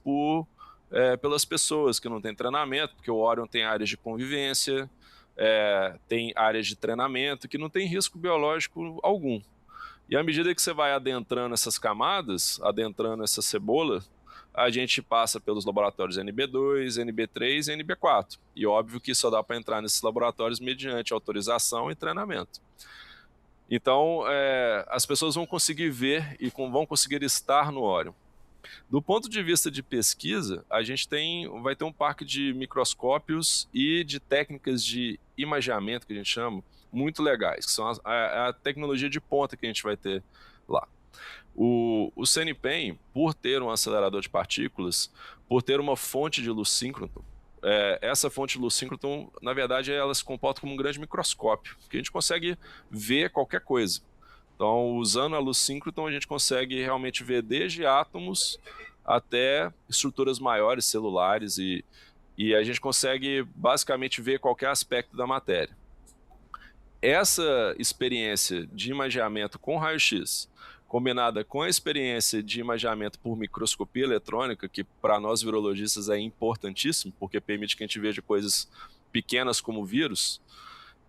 pelas pessoas que não têm treinamento, porque o Orion tem áreas de convivência, tem áreas de treinamento que não tem risco biológico algum. E à medida que você vai adentrando essas camadas, adentrando essa cebola, a gente passa pelos laboratórios NB2, NB3 e NB4. E óbvio que só dá para entrar nesses laboratórios mediante autorização e treinamento. Então, as pessoas vão conseguir ver e vão conseguir estar no Orion. Do ponto de vista de pesquisa, a gente vai ter um parque de microscópios e de técnicas de imageamento, que a gente chama, muito legais, que são a tecnologia de ponta que a gente vai ter lá. O CNPEM, por ter um acelerador de partículas, por ter uma fonte de luz síncroton, essa fonte de luz síncroton, na verdade, ela se comporta como um grande microscópio, que a gente consegue ver qualquer coisa. Então, usando a luz síncroton, a gente consegue realmente ver desde átomos até estruturas maiores, celulares, e a gente consegue basicamente ver qualquer aspecto da matéria. Essa experiência de imageamento com raio-x, combinada com a experiência de imageamento por microscopia eletrônica, que para nós virologistas é importantíssimo, porque permite que a gente veja coisas pequenas como vírus,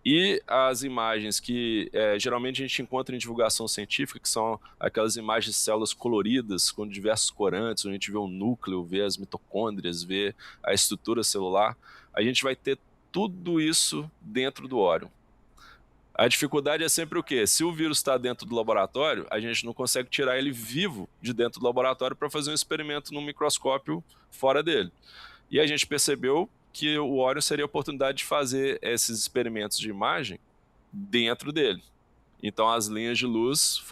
e as imagens que geralmente a gente encontra em divulgação científica, que são aquelas imagens de células coloridas, com diversos corantes, onde a gente vê o núcleo, vê as mitocôndrias, vê a estrutura celular, a gente vai ter tudo isso dentro do Orion. A dificuldade é sempre o quê? Se o vírus está dentro do laboratório, a gente não consegue tirar ele vivo de dentro do laboratório para fazer um experimento num microscópio fora dele. E a gente percebeu que o Orion seria a oportunidade de fazer esses experimentos de imagem dentro dele. Então as linhas de luz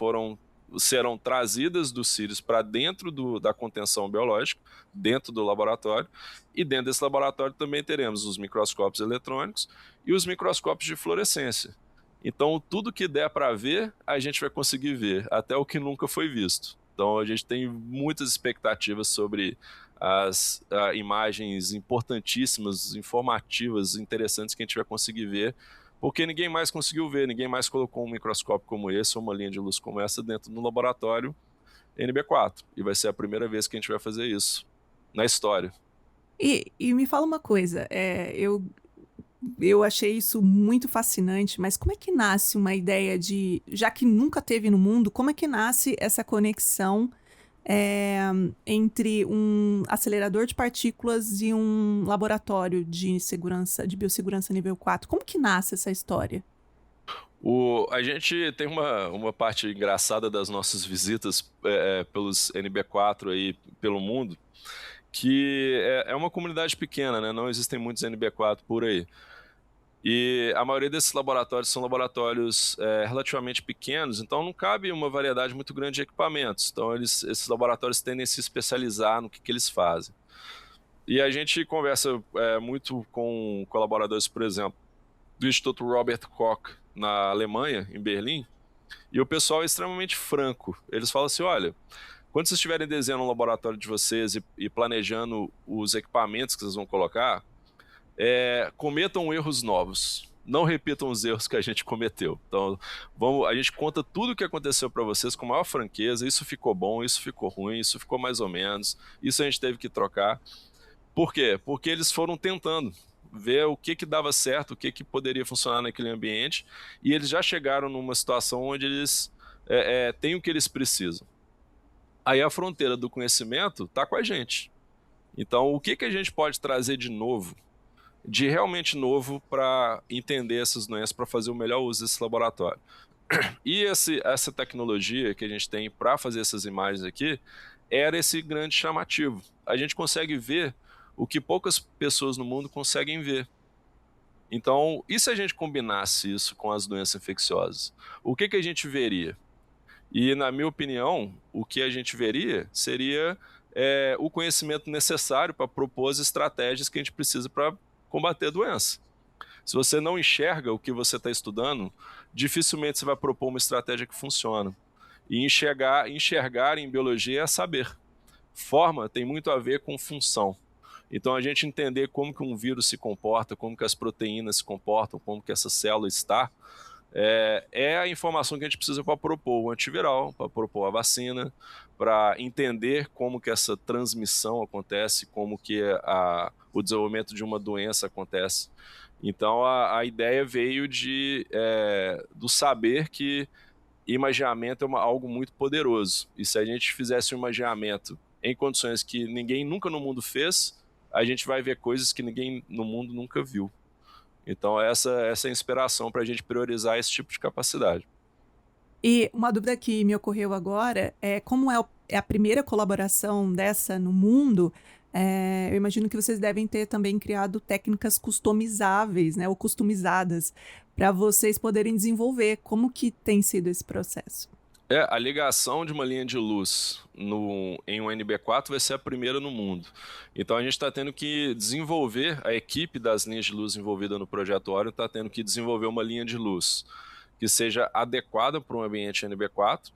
serão trazidas do Sirius para dentro da contenção biológica, dentro do laboratório, e dentro desse laboratório também teremos os microscópios eletrônicos e os microscópios de fluorescência. Então, tudo que der para ver, a gente vai conseguir ver, até o que nunca foi visto. Então, a gente tem muitas expectativas sobre as imagens importantíssimas, informativas, interessantes que a gente vai conseguir ver, porque ninguém mais conseguiu ver, ninguém mais colocou um microscópio como esse, ou uma linha de luz como essa dentro do laboratório NB4. E vai ser a primeira vez que a gente vai fazer isso na história. E me fala uma coisa, eu achei isso muito fascinante, mas como é que nasce uma ideia já que nunca teve no mundo, como é que nasce essa conexão entre um acelerador de partículas e um laboratório de biossegurança nível 4? Como que nasce essa história? A gente tem uma parte engraçada das nossas visitas pelos NB4 aí pelo mundo, que é uma comunidade pequena, né? Não existem muitos NB4 por aí. E a maioria desses laboratórios são laboratórios relativamente pequenos, então não cabe uma variedade muito grande de equipamentos. Então esses laboratórios tendem a se especializar no que eles fazem. E a gente conversa muito com colaboradores, por exemplo, do Instituto Robert Koch, na Alemanha, em Berlim, e o pessoal é extremamente franco. Eles falam assim, olha, quando vocês estiverem desenhando um laboratório de vocês e planejando os equipamentos que vocês vão colocar, cometam erros novos. Não repitam os erros que a gente cometeu. Então, a gente conta tudo o que aconteceu para vocês com a maior franqueza. Isso ficou bom, isso ficou ruim, isso ficou mais ou menos. Isso a gente teve que trocar. Por quê? Porque eles foram tentando ver o que dava certo, o que poderia funcionar naquele ambiente, e eles já chegaram numa situação onde eles têm o que eles precisam. Aí a fronteira do conhecimento está com a gente. Então, o que a gente pode trazer de novo, de realmente novo, para entender essas doenças, para fazer o melhor uso desse laboratório? E essa tecnologia que a gente tem para fazer essas imagens aqui era esse grande chamativo. A gente consegue ver o que poucas pessoas no mundo conseguem ver. Então, e se a gente combinasse isso com as doenças infecciosas? O que a gente veria? E, na minha opinião, o que a gente veria seria o conhecimento necessário para propor as estratégias que a gente precisa para combater a doença. Se você não enxerga o que você está estudando, dificilmente você vai propor uma estratégia que funciona. E enxergar em biologia é saber. Forma tem muito a ver com função. Então, a gente entender como que um vírus se comporta, como que as proteínas se comportam, como que essa célula está, é a informação que a gente precisa para propor o antiviral, para propor a vacina, para entender como que essa transmissão acontece, como que o desenvolvimento de uma doença acontece. Então, a ideia veio do saber que imaginamento é algo muito poderoso. E se a gente fizesse um imaginamento em condições que ninguém nunca no mundo fez, a gente vai ver coisas que ninguém no mundo nunca viu. Então, essa é a inspiração para a gente priorizar esse tipo de capacidade. E uma dúvida que me ocorreu agora é como é a primeira colaboração dessa no mundo, eu imagino que vocês devem ter também criado técnicas customizáveis, né, ou customizadas, para vocês poderem desenvolver. Como que tem sido esse processo? A ligação de uma linha de luz em um NB4 vai ser a primeira no mundo. Então a gente está tendo que desenvolver, a equipe das linhas de luz envolvida no projeto Orion está tendo que desenvolver uma linha de luz que seja adequada para um ambiente NB4,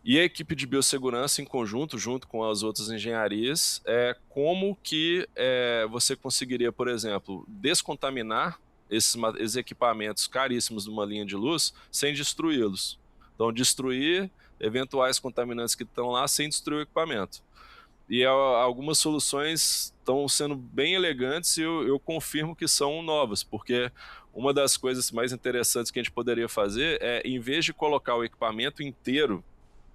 e a equipe de biossegurança em conjunto, junto com as outras engenharias, como que você conseguiria, por exemplo, descontaminar esses equipamentos caríssimos de uma linha de luz sem destruí-los. Então, destruir eventuais contaminantes que estão lá sem destruir o equipamento. E algumas soluções estão sendo bem elegantes e eu confirmo que são novas, porque uma das coisas mais interessantes que a gente poderia fazer é, em vez de colocar o equipamento inteiro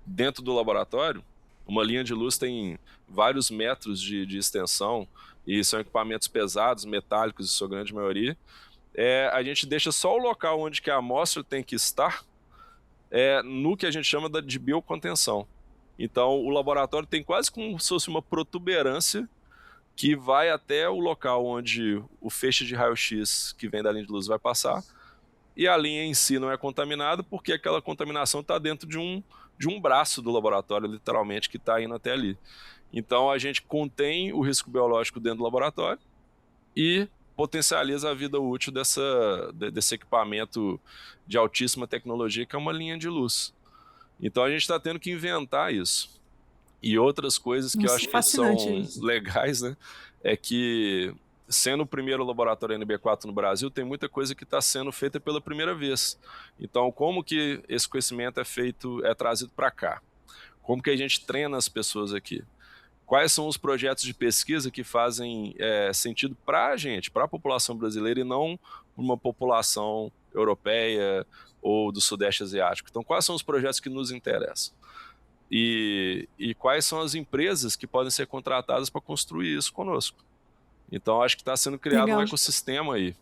dentro do laboratório, uma linha de luz tem vários metros de extensão e são equipamentos pesados, metálicos, em sua grande maioria, a gente deixa só o local onde que a amostra tem que estar no que a gente chama de biocontenção. Então, o laboratório tem quase como se fosse uma protuberância que vai até o local onde o feixe de raio-x que vem da linha de luz vai passar, e a linha em si não é contaminada porque aquela contaminação está dentro de um braço do laboratório, literalmente, que está indo até ali. Então, a gente contém o risco biológico dentro do laboratório e potencializa a vida útil desse equipamento de altíssima tecnologia, que é uma linha de luz. Então a gente está tendo que inventar isso. E outras coisas que eu acho que são legais, né? É que, sendo o primeiro laboratório NB4 no Brasil, tem muita coisa que está sendo feita pela primeira vez. Então, como que esse conhecimento é trazido para cá? Como que a gente treina as pessoas aqui? Quais são os projetos de pesquisa que fazem sentido para a gente, para a população brasileira, e não para uma população europeia ou do Sudeste Asiático? Então, quais são os projetos que nos interessam? E quais são as empresas que podem ser contratadas para construir isso conosco? Então, acho que está sendo criado um ecossistema aí,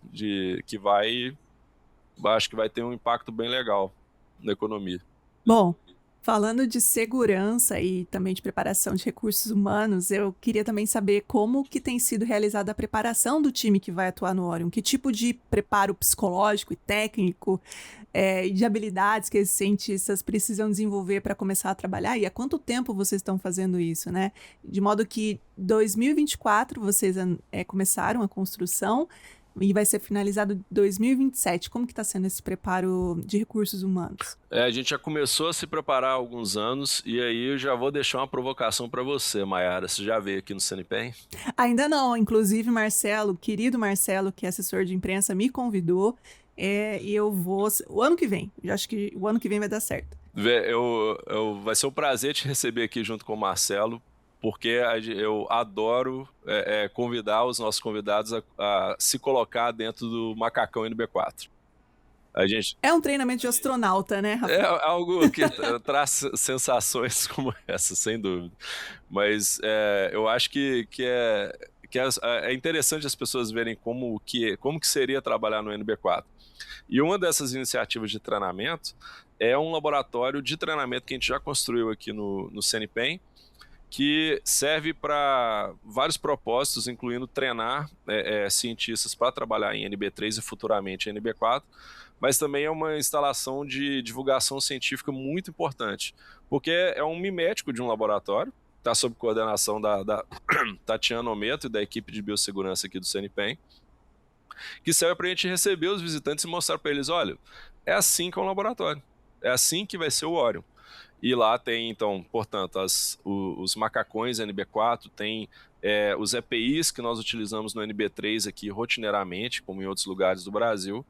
acho que vai ter um impacto bem legal na economia. Bom, falando de segurança e também de preparação de recursos humanos, eu queria também saber como que tem sido realizada a preparação do time que vai atuar no Orion. Que tipo de preparo psicológico e técnico e de habilidades que esses cientistas precisam desenvolver para começar a trabalhar? E há quanto tempo vocês estão fazendo isso, né? De modo que 2024 vocês começaram a construção e vai ser finalizado em 2027. Como que está sendo esse preparo de recursos humanos? A gente já começou a se preparar há alguns anos, e aí eu já vou deixar uma provocação para você, Mayara. Você já veio aqui no CNPEM? Ainda não. Inclusive, Marcelo, querido Marcelo, que é assessor de imprensa, me convidou, e eu vou o ano que vem. Eu acho que o ano que vem vai dar certo. Vai ser um prazer te receber aqui junto com o Marcelo, porque eu adoro convidar os nossos convidados a se colocar dentro do macacão NB4. É um treinamento de astronauta, né, Rafa? É algo que traz sensações como essa, sem dúvida. Mas eu acho que é interessante as pessoas verem como que seria trabalhar no NB4. E uma dessas iniciativas de treinamento é um laboratório de treinamento que a gente já construiu aqui no CNPEM, que serve para vários propósitos, incluindo treinar cientistas para trabalhar em NB3 e futuramente em NB4, mas também é uma instalação de divulgação científica muito importante, porque é um mimético de um laboratório, está sob coordenação da Tatiana Ometo e da equipe de biossegurança aqui do CNPEM, que serve para a gente receber os visitantes e mostrar para eles, olha, é assim que é um laboratório, é assim que vai ser o Orion. E lá tem, então, portanto, os macacões NB4, tem os EPIs que nós utilizamos no NB3 aqui rotineiramente, como em outros lugares do Brasil,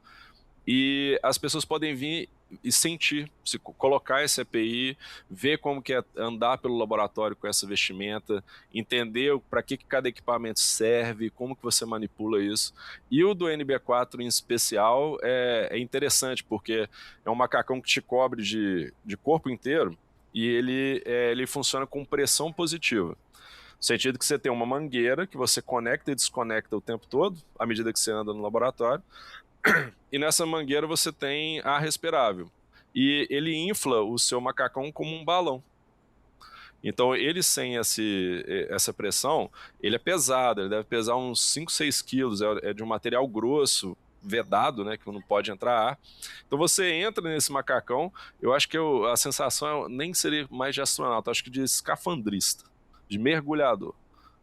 e as pessoas podem vir e sentir, se colocar esse EPI, ver como que é andar pelo laboratório com essa vestimenta, entender para que cada equipamento serve, como que você manipula isso. E o do NB4 em especial é interessante, porque é um macacão que te cobre de corpo inteiro e ele funciona com pressão positiva. No sentido que você tem uma mangueira que você conecta e desconecta o tempo todo, à medida que você anda no laboratório, e nessa mangueira você tem ar respirável. E ele infla o seu macacão como um balão. Então ele sem essa pressão, ele é pesado, ele deve pesar uns 5, 6 quilos, é de um material grosso, vedado, né, que não pode entrar ar. Então você entra nesse macacão, eu acho que a sensação nem seria mais de astronauta, acho que de escafandrista, de mergulhador.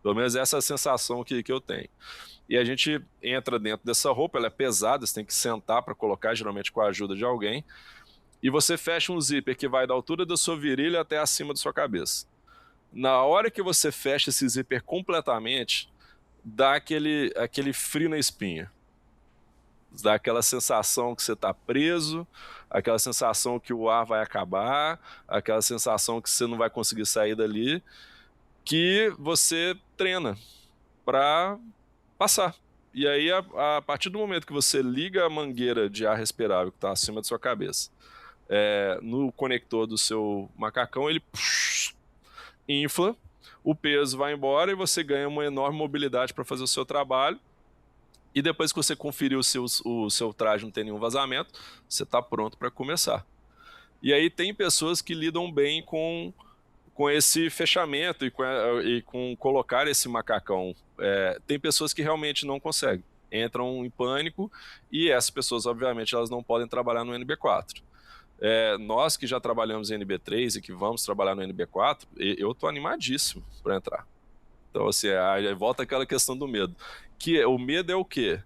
Pelo menos essa é a sensação que eu tenho. E a gente entra dentro dessa roupa, ela é pesada, você tem que sentar para colocar, geralmente com a ajuda de alguém, e você fecha um zíper que vai da altura da sua virilha até acima da sua cabeça. Na hora que você fecha esse zíper completamente, dá aquele frio na espinha. Dá aquela sensação que você está preso, aquela sensação que o ar vai acabar, aquela sensação que você não vai conseguir sair dali, que você treina para passar. E aí, a partir do momento que você liga a mangueira de ar respirável que está acima da sua cabeça no conector do seu macacão, ele infla, o peso vai embora e você ganha uma enorme mobilidade para fazer o seu trabalho. E depois que você conferir o seu traje não tem nenhum vazamento, você está pronto para começar. E aí tem pessoas que lidam bem com esse fechamento e com colocar esse macacão. Tem pessoas que realmente não conseguem, entram em pânico, e essas pessoas, obviamente, elas não podem trabalhar no NB4. Nós que já trabalhamos em NB3 e que vamos trabalhar no NB4, eu estou animadíssimo para entrar. Então, assim, aí volta aquela questão do medo. O medo é o quê?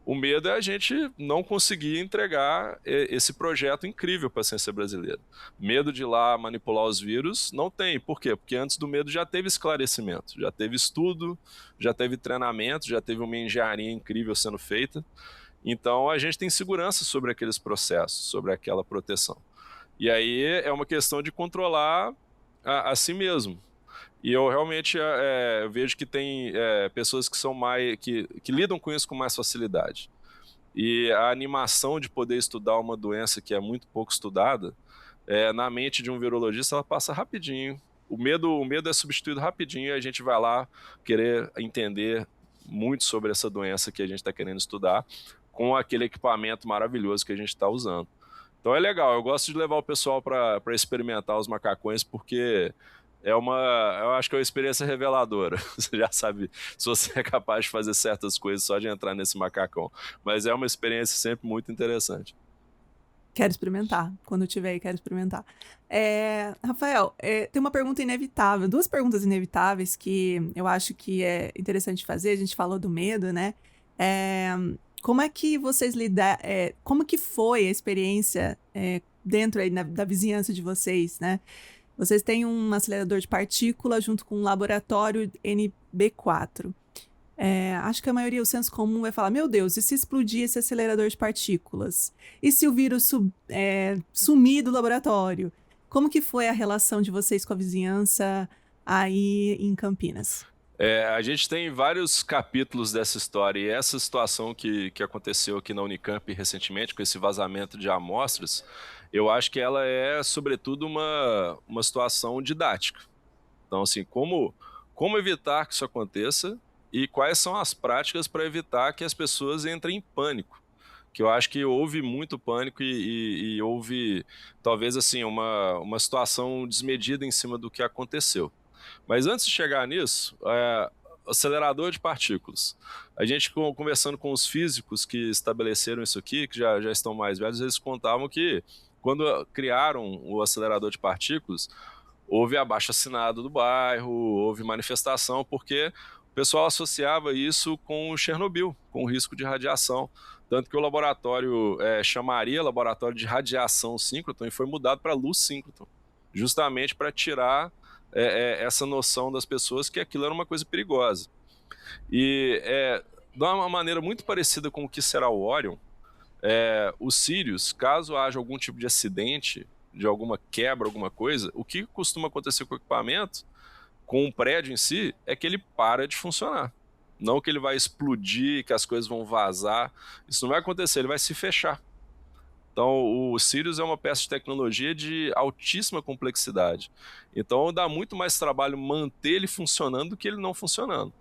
O medo é a gente não conseguir entregar esse projeto incrível para a ciência brasileira. Medo de ir lá manipular os vírus, não tem. Por quê? Porque antes do medo já teve esclarecimento, já teve estudo, já teve treinamento, já teve uma engenharia incrível sendo feita. Então a gente tem segurança sobre aqueles processos, sobre aquela proteção. E aí é uma questão de controlar a si mesmo. E eu realmente vejo que tem pessoas que são que lidam com isso com mais facilidade. E a animação de poder estudar uma doença que é muito pouco estudada, na mente de um virologista, ela passa rapidinho. O medo é substituído rapidinho e a gente vai lá querer entender muito sobre essa doença que a gente está querendo estudar com aquele equipamento maravilhoso que a gente está usando. Então é legal, eu gosto de levar o pessoal para experimentar os macacões, porque eu acho que é uma experiência reveladora. Você já sabe se você é capaz de fazer certas coisas só de entrar nesse macacão. Mas é uma experiência sempre muito interessante. Quero experimentar. Quando eu tiver aí, quero experimentar. Rafael, tem uma pergunta inevitável, duas perguntas inevitáveis que eu acho que é interessante fazer. A gente falou do medo, né? Como é que vocês como que foi a experiência dentro aí da vizinhança de vocês, né? Vocês têm um acelerador de partícula junto com um laboratório NB4. Acho que a maioria, o senso comum vai falar, meu Deus, e se explodir esse acelerador de partículas? E se o vírus sumir do laboratório? Como que foi a relação de vocês com a vizinhança aí em Campinas? A gente tem vários capítulos dessa história, e essa situação que aconteceu aqui na Unicamp recentemente, com esse vazamento de amostras, eu acho que ela é, sobretudo, uma situação didática. Então, assim, como evitar que isso aconteça e quais são as práticas para evitar que as pessoas entrem em pânico. Que eu acho que houve muito pânico e houve, talvez, assim, uma situação desmedida em cima do que aconteceu. Mas antes de chegar nisso, acelerador de partículas. A gente, conversando com os físicos que estabeleceram isso aqui, que já estão mais velhos, eles contavam que quando criaram o acelerador de partículas, houve abaixo-assinado do bairro, houve manifestação, porque o pessoal associava isso com o Chernobyl, com o risco de radiação. Tanto que o laboratório chamaria Laboratório de Radiação Síncroton e foi mudado para Luz Síncroton, justamente para tirar essa noção das pessoas que aquilo era uma coisa perigosa. E de uma maneira muito parecida com o que será o Orion, os Sirius, caso haja algum tipo de acidente, de alguma quebra, alguma coisa, o que costuma acontecer com o equipamento, com o prédio em si, é que ele para de funcionar. Não que ele vai explodir, que as coisas vão vazar. Isso não vai acontecer, ele vai se fechar. Então, o Sirius é uma peça de tecnologia de altíssima complexidade. Então, dá muito mais trabalho manter ele funcionando do que ele não funcionando.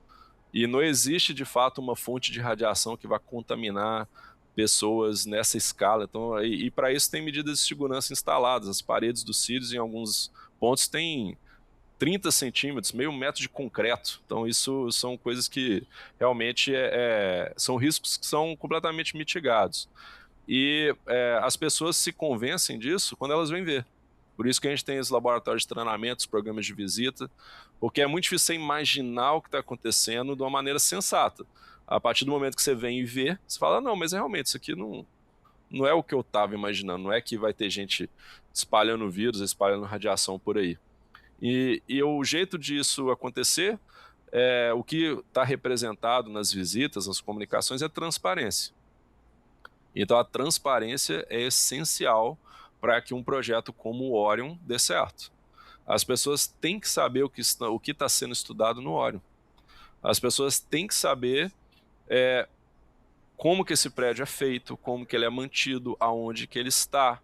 E não existe, de fato, uma fonte de radiação que vai contaminar pessoas nessa escala. Então, e para isso tem medidas de segurança instaladas. As paredes do Sirius, em alguns pontos, têm 30 centímetros, meio metro de concreto. Então, isso são coisas que realmente são riscos que são completamente mitigados. E as pessoas se convencem disso quando elas vêm ver. Por isso que a gente tem os laboratórios de treinamento, os programas de visita, porque é muito difícil você imaginar o que está acontecendo de uma maneira sensata. A partir do momento que você vem e vê, você fala, não, mas realmente isso aqui não é o que eu estava imaginando, não é que vai ter gente espalhando vírus, espalhando radiação por aí. E o jeito disso acontecer, o que está representado nas visitas, nas comunicações, é transparência. Então a transparência é essencial para que um projeto como o Orion dê certo. As pessoas têm que saber o que está sendo estudado no Orion. As pessoas têm que saber como que esse prédio é feito, como que ele é mantido, aonde que ele está,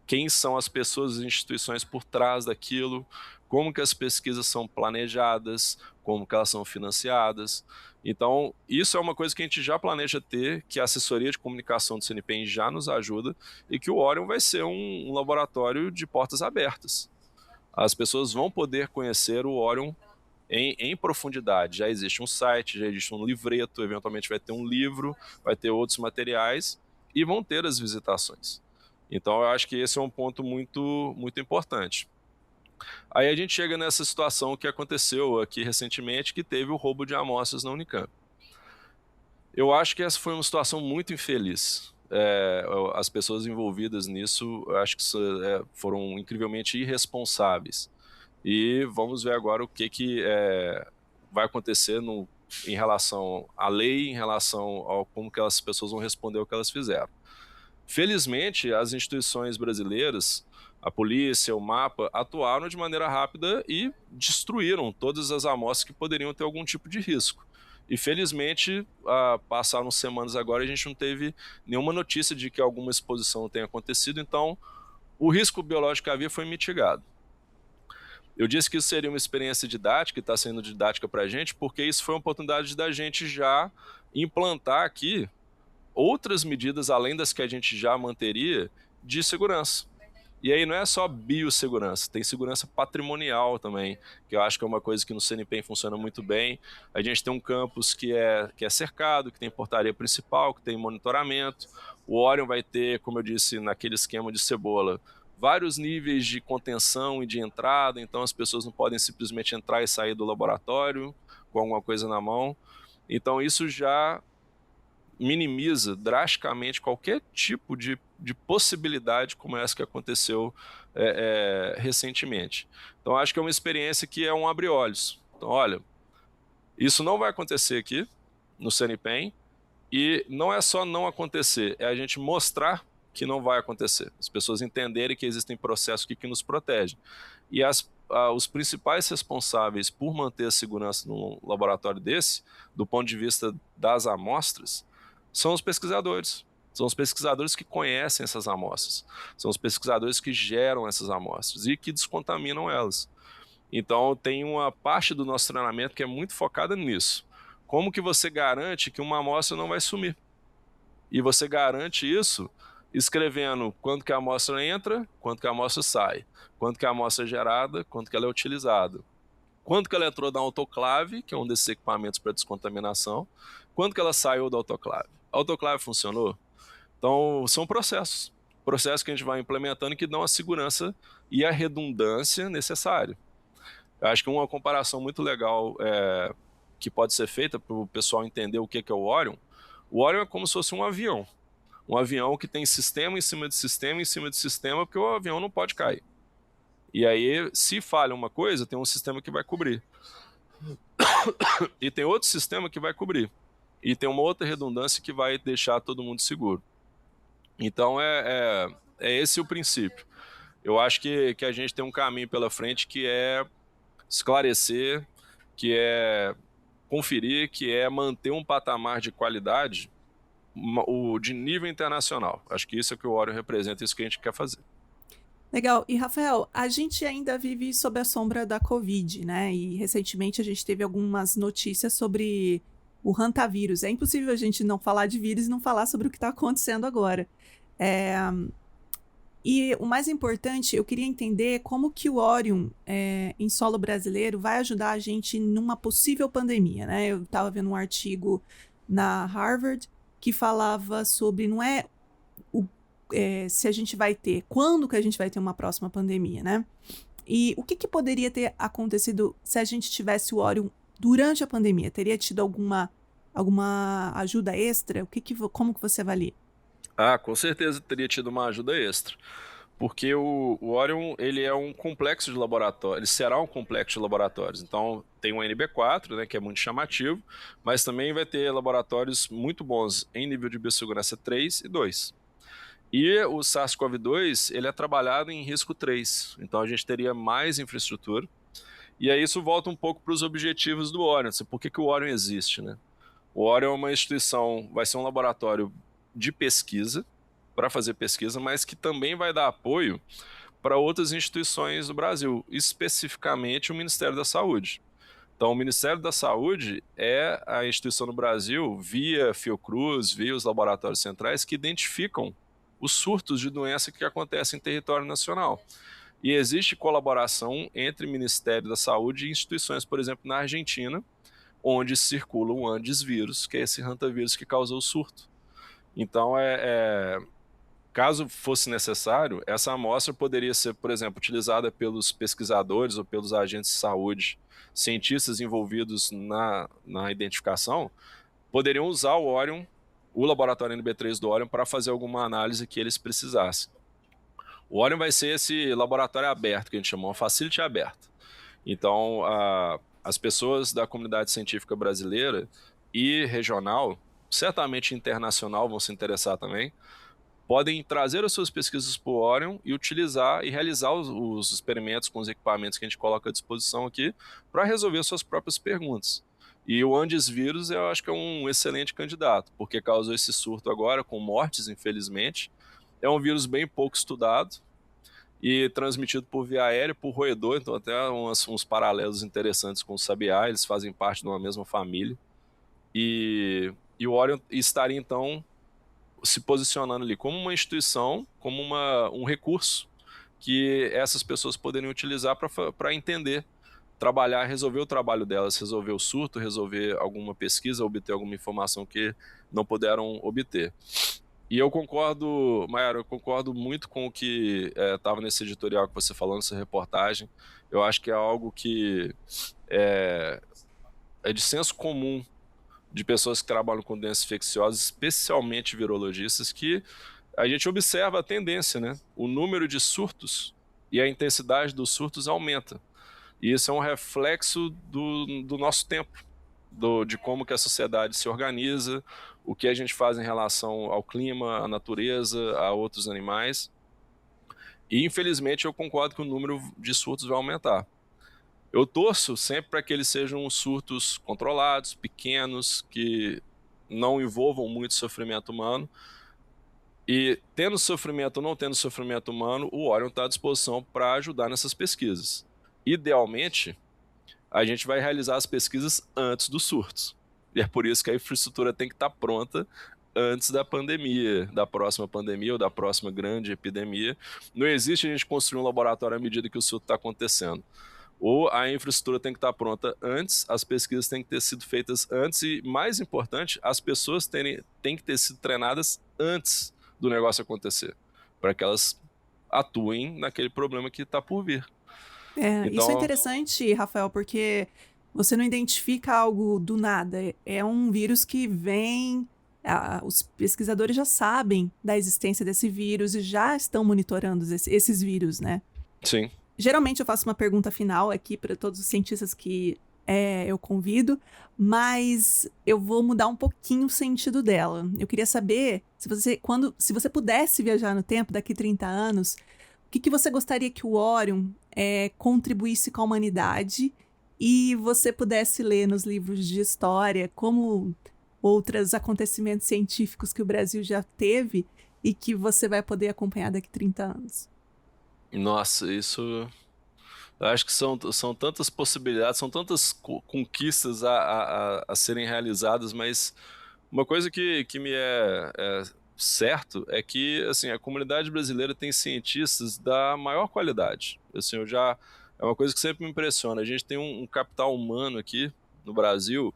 quem são as pessoas e instituições por trás daquilo, como que as pesquisas são planejadas, como que elas são financiadas. Então, isso é uma coisa que a gente já planeja ter, que a assessoria de comunicação do CNPq já nos ajuda, e que o Orion vai ser um laboratório de portas abertas. As pessoas vão poder conhecer o Orion em profundidade. Já existe um site, já existe um livreto, eventualmente vai ter um livro, vai ter outros materiais, e vão ter as visitações. Então, eu acho que esse é um ponto muito, muito importante. Aí a gente chega nessa situação que aconteceu aqui recentemente, que teve o roubo de amostras na Unicamp. Eu acho que essa foi uma situação muito infeliz. As pessoas envolvidas nisso, eu acho que foram incrivelmente irresponsáveis. E vamos ver agora o que vai acontecer em relação à lei, em relação ao como que as pessoas vão responder ao que elas fizeram. Felizmente, as instituições brasileiras, a polícia, o MAPA, atuaram de maneira rápida e destruíram todas as amostras que poderiam ter algum tipo de risco. E felizmente, passaram semanas agora e a gente não teve nenhuma notícia de que alguma exposição tenha acontecido, então o risco biológico que havia foi mitigado. Eu disse que isso seria uma experiência didática, e está sendo didática para a gente, porque isso foi uma oportunidade da gente já implantar aqui outras medidas, além das que a gente já manteria, de segurança. E aí não é só biossegurança, tem segurança patrimonial também, que eu acho que é uma coisa que no CNPq funciona muito bem. A gente tem um campus que é cercado, que tem portaria principal, que tem monitoramento. O Orion vai ter, como eu disse, naquele esquema de cebola, vários níveis de contenção e de entrada, então as pessoas não podem simplesmente entrar e sair do laboratório com alguma coisa na mão. Então isso já minimiza drasticamente qualquer tipo de possibilidade como essa que aconteceu recentemente. Então acho que é uma experiência que é um abre-olhos. Então olha, isso não vai acontecer aqui no CNPq, e não é só não acontecer, é a gente mostrar que não vai acontecer. As pessoas entenderem que existem processos que nos protegem. E os principais responsáveis por manter a segurança num laboratório desse, do ponto de vista das amostras, são os pesquisadores. São os pesquisadores que conhecem essas amostras. São os pesquisadores que geram essas amostras e que descontaminam elas. Então, tem uma parte do nosso treinamento que é muito focada nisso. Como que você garante que uma amostra não vai sumir? E você garante isso escrevendo quando que a amostra entra, quando que a amostra sai, quando que a amostra é gerada, quando que ela é utilizada, quando que ela entrou na autoclave, que é um desses equipamentos para descontaminação, quando que ela saiu da autoclave. A autoclave funcionou? Então, são processos que a gente vai implementando que dão a segurança e a redundância necessária. Eu acho que uma comparação muito legal que pode ser feita para o pessoal entender o que é o Orion é como se fosse um avião que tem sistema em cima de sistema em cima de sistema, porque o avião não pode cair. E aí, se falha uma coisa, tem um sistema que vai cobrir. E tem outro sistema que vai cobrir. E tem uma outra redundância que vai deixar todo mundo seguro. Então, é esse o princípio. Eu acho que a gente tem um caminho pela frente que é esclarecer, que é conferir, que é manter um patamar de qualidade de nível internacional. Acho que isso é que o Orion representa, isso que a gente quer fazer. Legal. E, Rafael, a gente ainda vive sob a sombra da Covid, né? E recentemente a gente teve algumas notícias sobre o hantavírus. É impossível a gente não falar de vírus e não falar sobre o que está acontecendo agora. E o mais importante, eu queria entender como que o Orion em solo brasileiro vai ajudar a gente numa possível pandemia, né? Eu estava vendo um artigo na Harvard que falava sobre, não é se a gente vai ter, quando que a gente vai ter uma próxima pandemia, né? E o que poderia ter acontecido se a gente tivesse o Orion durante a pandemia? Teria tido alguma ajuda extra? Como que você avalia? Com certeza teria tido uma ajuda extra. Porque o Orion, ele é um complexo de laboratório, ele será um complexo de laboratórios. Então, tem o NB4, né, que é muito chamativo, mas também vai ter laboratórios muito bons em nível de biossegurança 3 e 2. E o SARS-CoV-2, ele é trabalhado em risco 3, então a gente teria mais infraestrutura. E aí isso volta um pouco para os objetivos do Orion. Por que o Orion existe, né? O Orion é uma instituição, vai ser um laboratório de pesquisa, para fazer pesquisa, mas que também vai dar apoio para outras instituições do Brasil, especificamente o Ministério da Saúde. Então, o Ministério da Saúde é a instituição no Brasil, via Fiocruz, via os laboratórios centrais, que identificam os surtos de doença que acontecem em território nacional. E existe colaboração entre o Ministério da Saúde e instituições, por exemplo, na Argentina, onde circula o Andes vírus, que é esse hantavírus que causou o surto. Então, caso fosse necessário, essa amostra poderia ser, por exemplo, utilizada pelos pesquisadores ou pelos agentes de saúde, cientistas envolvidos na identificação, poderiam usar o Orion, o laboratório NB3 do Orion, para fazer alguma análise que eles precisassem. O Orion vai ser esse laboratório aberto, que a gente chama, uma facility aberta. Então, as pessoas da comunidade científica brasileira e regional, certamente internacional, vão se interessar também, podem trazer as suas pesquisas para o Orion e utilizar e realizar os experimentos com os equipamentos que a gente coloca à disposição aqui para resolver suas próprias perguntas. E o Andes vírus eu acho que é um excelente candidato, porque causou esse surto agora, com mortes, infelizmente. É um vírus bem pouco estudado e transmitido por via aérea, por roedor, então até uns paralelos interessantes com o sabiá, eles fazem parte de uma mesma família. E o Orion estaria, então, se posicionando ali como uma instituição, como um recurso que essas pessoas poderiam utilizar para entender, trabalhar, resolver o trabalho delas, resolver o surto, resolver alguma pesquisa, obter alguma informação que não puderam obter. E eu concordo, Mayara, eu concordo muito com o que estava nesse editorial que você falou, nessa reportagem. Eu acho que é algo que é de senso comum de pessoas que trabalham com doenças infecciosas, especialmente virologistas, que a gente observa a tendência, né? O número de surtos e a intensidade dos surtos aumenta. E isso é um reflexo do nosso tempo, de como que a sociedade se organiza, o que a gente faz em relação ao clima, à natureza, a outros animais. E, infelizmente, eu concordo que o número de surtos vai aumentar. Eu torço sempre para que eles sejam surtos controlados, pequenos, que não envolvam muito sofrimento humano. E tendo sofrimento ou não tendo sofrimento humano, o Orion está à disposição para ajudar nessas pesquisas. Idealmente, a gente vai realizar as pesquisas antes dos surtos. E é por isso que a infraestrutura tem que estar pronta antes da pandemia, da próxima pandemia ou da próxima grande epidemia. Não existe a gente construir um laboratório à medida que o surto está acontecendo. Ou a infraestrutura tem que estar pronta antes, as pesquisas têm que ter sido feitas antes e, mais importante, as pessoas têm que ter sido treinadas antes do negócio acontecer, para que elas atuem naquele problema que está por vir. Isso é Então, interessante, Rafael, porque você não identifica algo do nada. É um vírus que vem. Os pesquisadores já sabem da existência desse vírus e já estão monitorando esses vírus, né? sim. Geralmente eu faço uma pergunta final aqui para todos os cientistas que eu convido, mas eu vou mudar um pouquinho o sentido dela. Eu queria saber se você pudesse viajar no tempo daqui 30 anos, o que você gostaria que o Orion contribuísse com a humanidade e você pudesse ler nos livros de história como outros acontecimentos científicos que o Brasil já teve e que você vai poder acompanhar daqui 30 anos. Nossa, isso. Eu acho que são tantas possibilidades, são tantas conquistas a serem realizadas, mas uma coisa que me é certo é que assim, a comunidade brasileira tem cientistas da maior qualidade. Assim, é uma coisa que sempre me impressiona. A gente tem um capital humano aqui no Brasil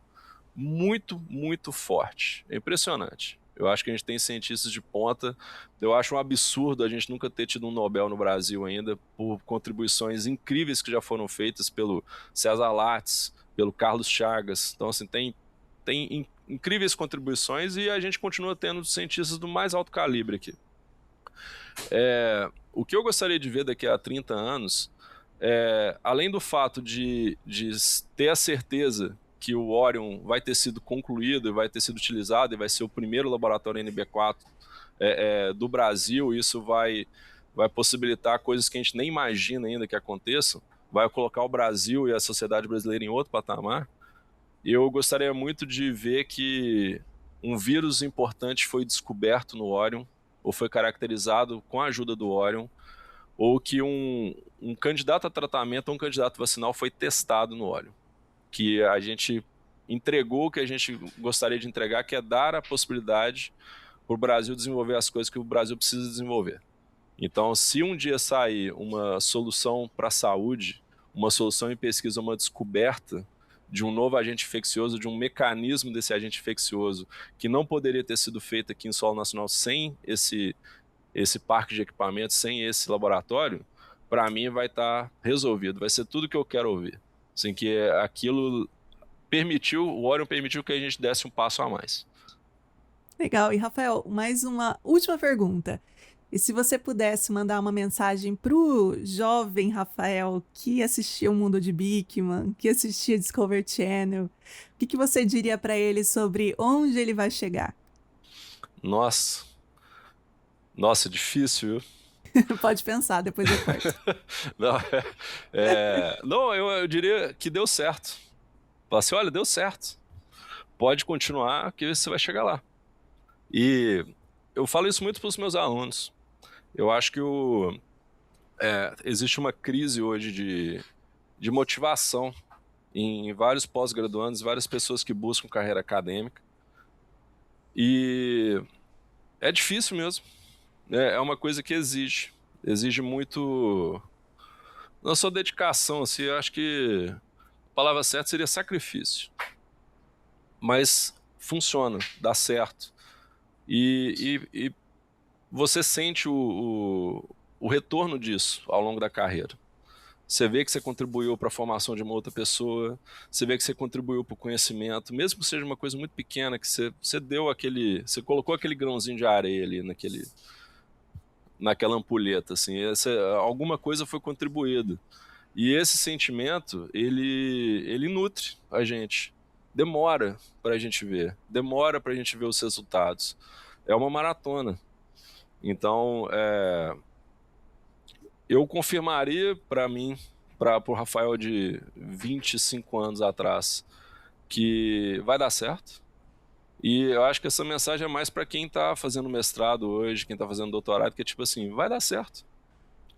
muito, muito forte. É impressionante. Eu acho que a gente tem cientistas de ponta. Eu acho um absurdo a gente nunca ter tido um Nobel no Brasil ainda, por contribuições incríveis que já foram feitas pelo César Lattes, pelo Carlos Chagas. Então, assim, tem incríveis contribuições e a gente continua tendo cientistas do mais alto calibre aqui. O que eu gostaria de ver daqui a 30 anos, além do fato de ter a certeza que o Orion vai ter sido concluído e vai ter sido utilizado e vai ser o primeiro laboratório NB4 do Brasil, isso vai possibilitar coisas que a gente nem imagina ainda que aconteçam, vai colocar o Brasil e a sociedade brasileira em outro patamar. Eu gostaria muito de ver que um vírus importante foi descoberto no Orion, ou foi caracterizado com a ajuda do Orion, ou que um candidato a tratamento ou um candidato vacinal foi testado no Orion. Que a gente entregou o que a gente gostaria de entregar, que é dar a possibilidade para o Brasil desenvolver as coisas que o Brasil precisa desenvolver. Então, se um dia sair uma solução para a saúde, uma solução em pesquisa, uma descoberta de um novo agente infeccioso, de um mecanismo desse agente infeccioso, que não poderia ter sido feito aqui em solo nacional sem esse parque de equipamentos, sem esse laboratório, para mim vai estar resolvido, vai ser tudo que eu quero ouvir. Assim, que aquilo o Orion permitiu que a gente desse um passo a mais. Legal. E, Rafael, mais uma última pergunta. E se você pudesse mandar uma mensagem pro jovem Rafael que assistia o Mundo de Bikman, que assistia Discovery Channel, o que você diria para ele sobre onde ele vai chegar? Nossa, difícil, viu? Pode pensar, depois eu corto. Não, eu diria que deu certo. Falar assim, olha, deu certo. Pode continuar que você vai chegar lá. E eu falo isso muito para os meus alunos. Eu acho que existe uma crise hoje de motivação em vários pós-graduandos, várias pessoas que buscam carreira acadêmica. E é difícil mesmo. É uma coisa que exige muito, não só dedicação, assim, eu acho que a palavra certa seria sacrifício, mas funciona, dá certo, e você sente o retorno disso ao longo da carreira. Você vê que você contribuiu para a formação de uma outra pessoa, você vê que você contribuiu para o conhecimento, mesmo que seja uma coisa muito pequena, que você deu você colocou aquele grãozinho de areia ali naquela ampulheta, assim, alguma coisa foi contribuída. E esse sentimento, ele nutre a gente. Demora para a gente ver os resultados. É uma maratona. Então, eu confirmaria para mim, para o Rafael de 25 anos atrás, que vai dar certo. E eu acho que essa mensagem é mais para quem está fazendo mestrado hoje, quem está fazendo doutorado, que é tipo assim, vai dar certo.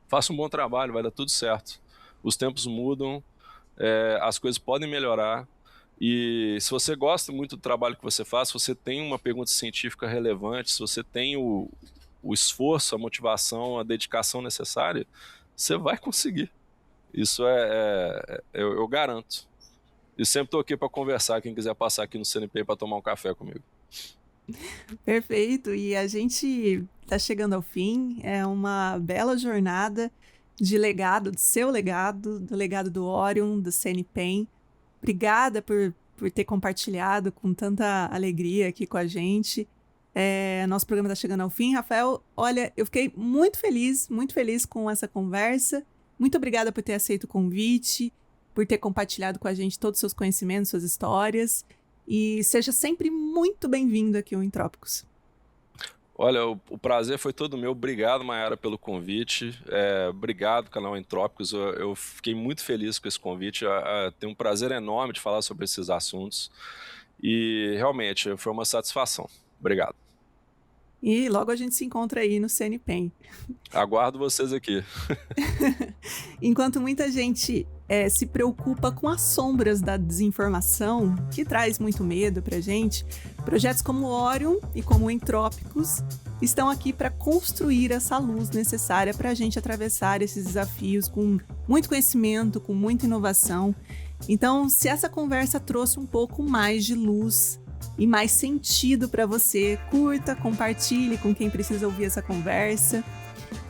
Faça um bom trabalho, vai dar tudo certo. Os tempos mudam, as coisas podem melhorar. E se você gosta muito do trabalho que você faz, se você tem uma pergunta científica relevante, se você tem o esforço, a motivação, a dedicação necessária, você vai conseguir. Isso eu garanto. E sempre estou aqui para conversar, quem quiser passar aqui no CNP para tomar um café comigo. Perfeito, e a gente está chegando ao fim, é uma bela jornada de legado, do seu legado, do legado do Orion, do CNPEM. Obrigada por ter compartilhado com tanta alegria aqui com a gente. Nosso programa está chegando ao fim. Rafael, olha, eu fiquei muito feliz com essa conversa. Muito obrigada por ter aceito o convite, por ter compartilhado com a gente todos os seus conhecimentos, suas histórias. E seja sempre muito bem-vindo aqui ao Entrópicos. Olha, o prazer foi todo meu. Obrigado, Mayara, pelo convite. Obrigado, canal Entrópicos. Eu fiquei muito feliz com esse convite. Tenho um prazer enorme de falar sobre esses assuntos. E realmente foi uma satisfação. Obrigado. E logo a gente se encontra aí no CNPEM. Aguardo vocês aqui. Enquanto muita gente se preocupa com as sombras da desinformação, que traz muito medo pra gente, projetos como o Orion e como o Entrópicos estão aqui para construir essa luz necessária para a gente atravessar esses desafios com muito conhecimento, com muita inovação. Então, se essa conversa trouxe um pouco mais de luz e mais sentido para você, curta, compartilhe com quem precisa ouvir essa conversa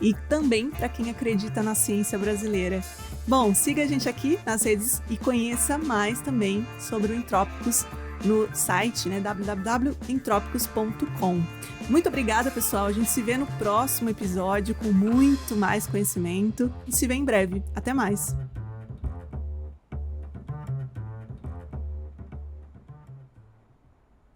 e também para quem acredita na ciência brasileira. Bom, siga a gente aqui nas redes e conheça mais também sobre o Entrópicos no site, www.entropicos.com. Muito obrigada, pessoal. A gente se vê no próximo episódio com muito mais conhecimento e se vê em breve. Até mais!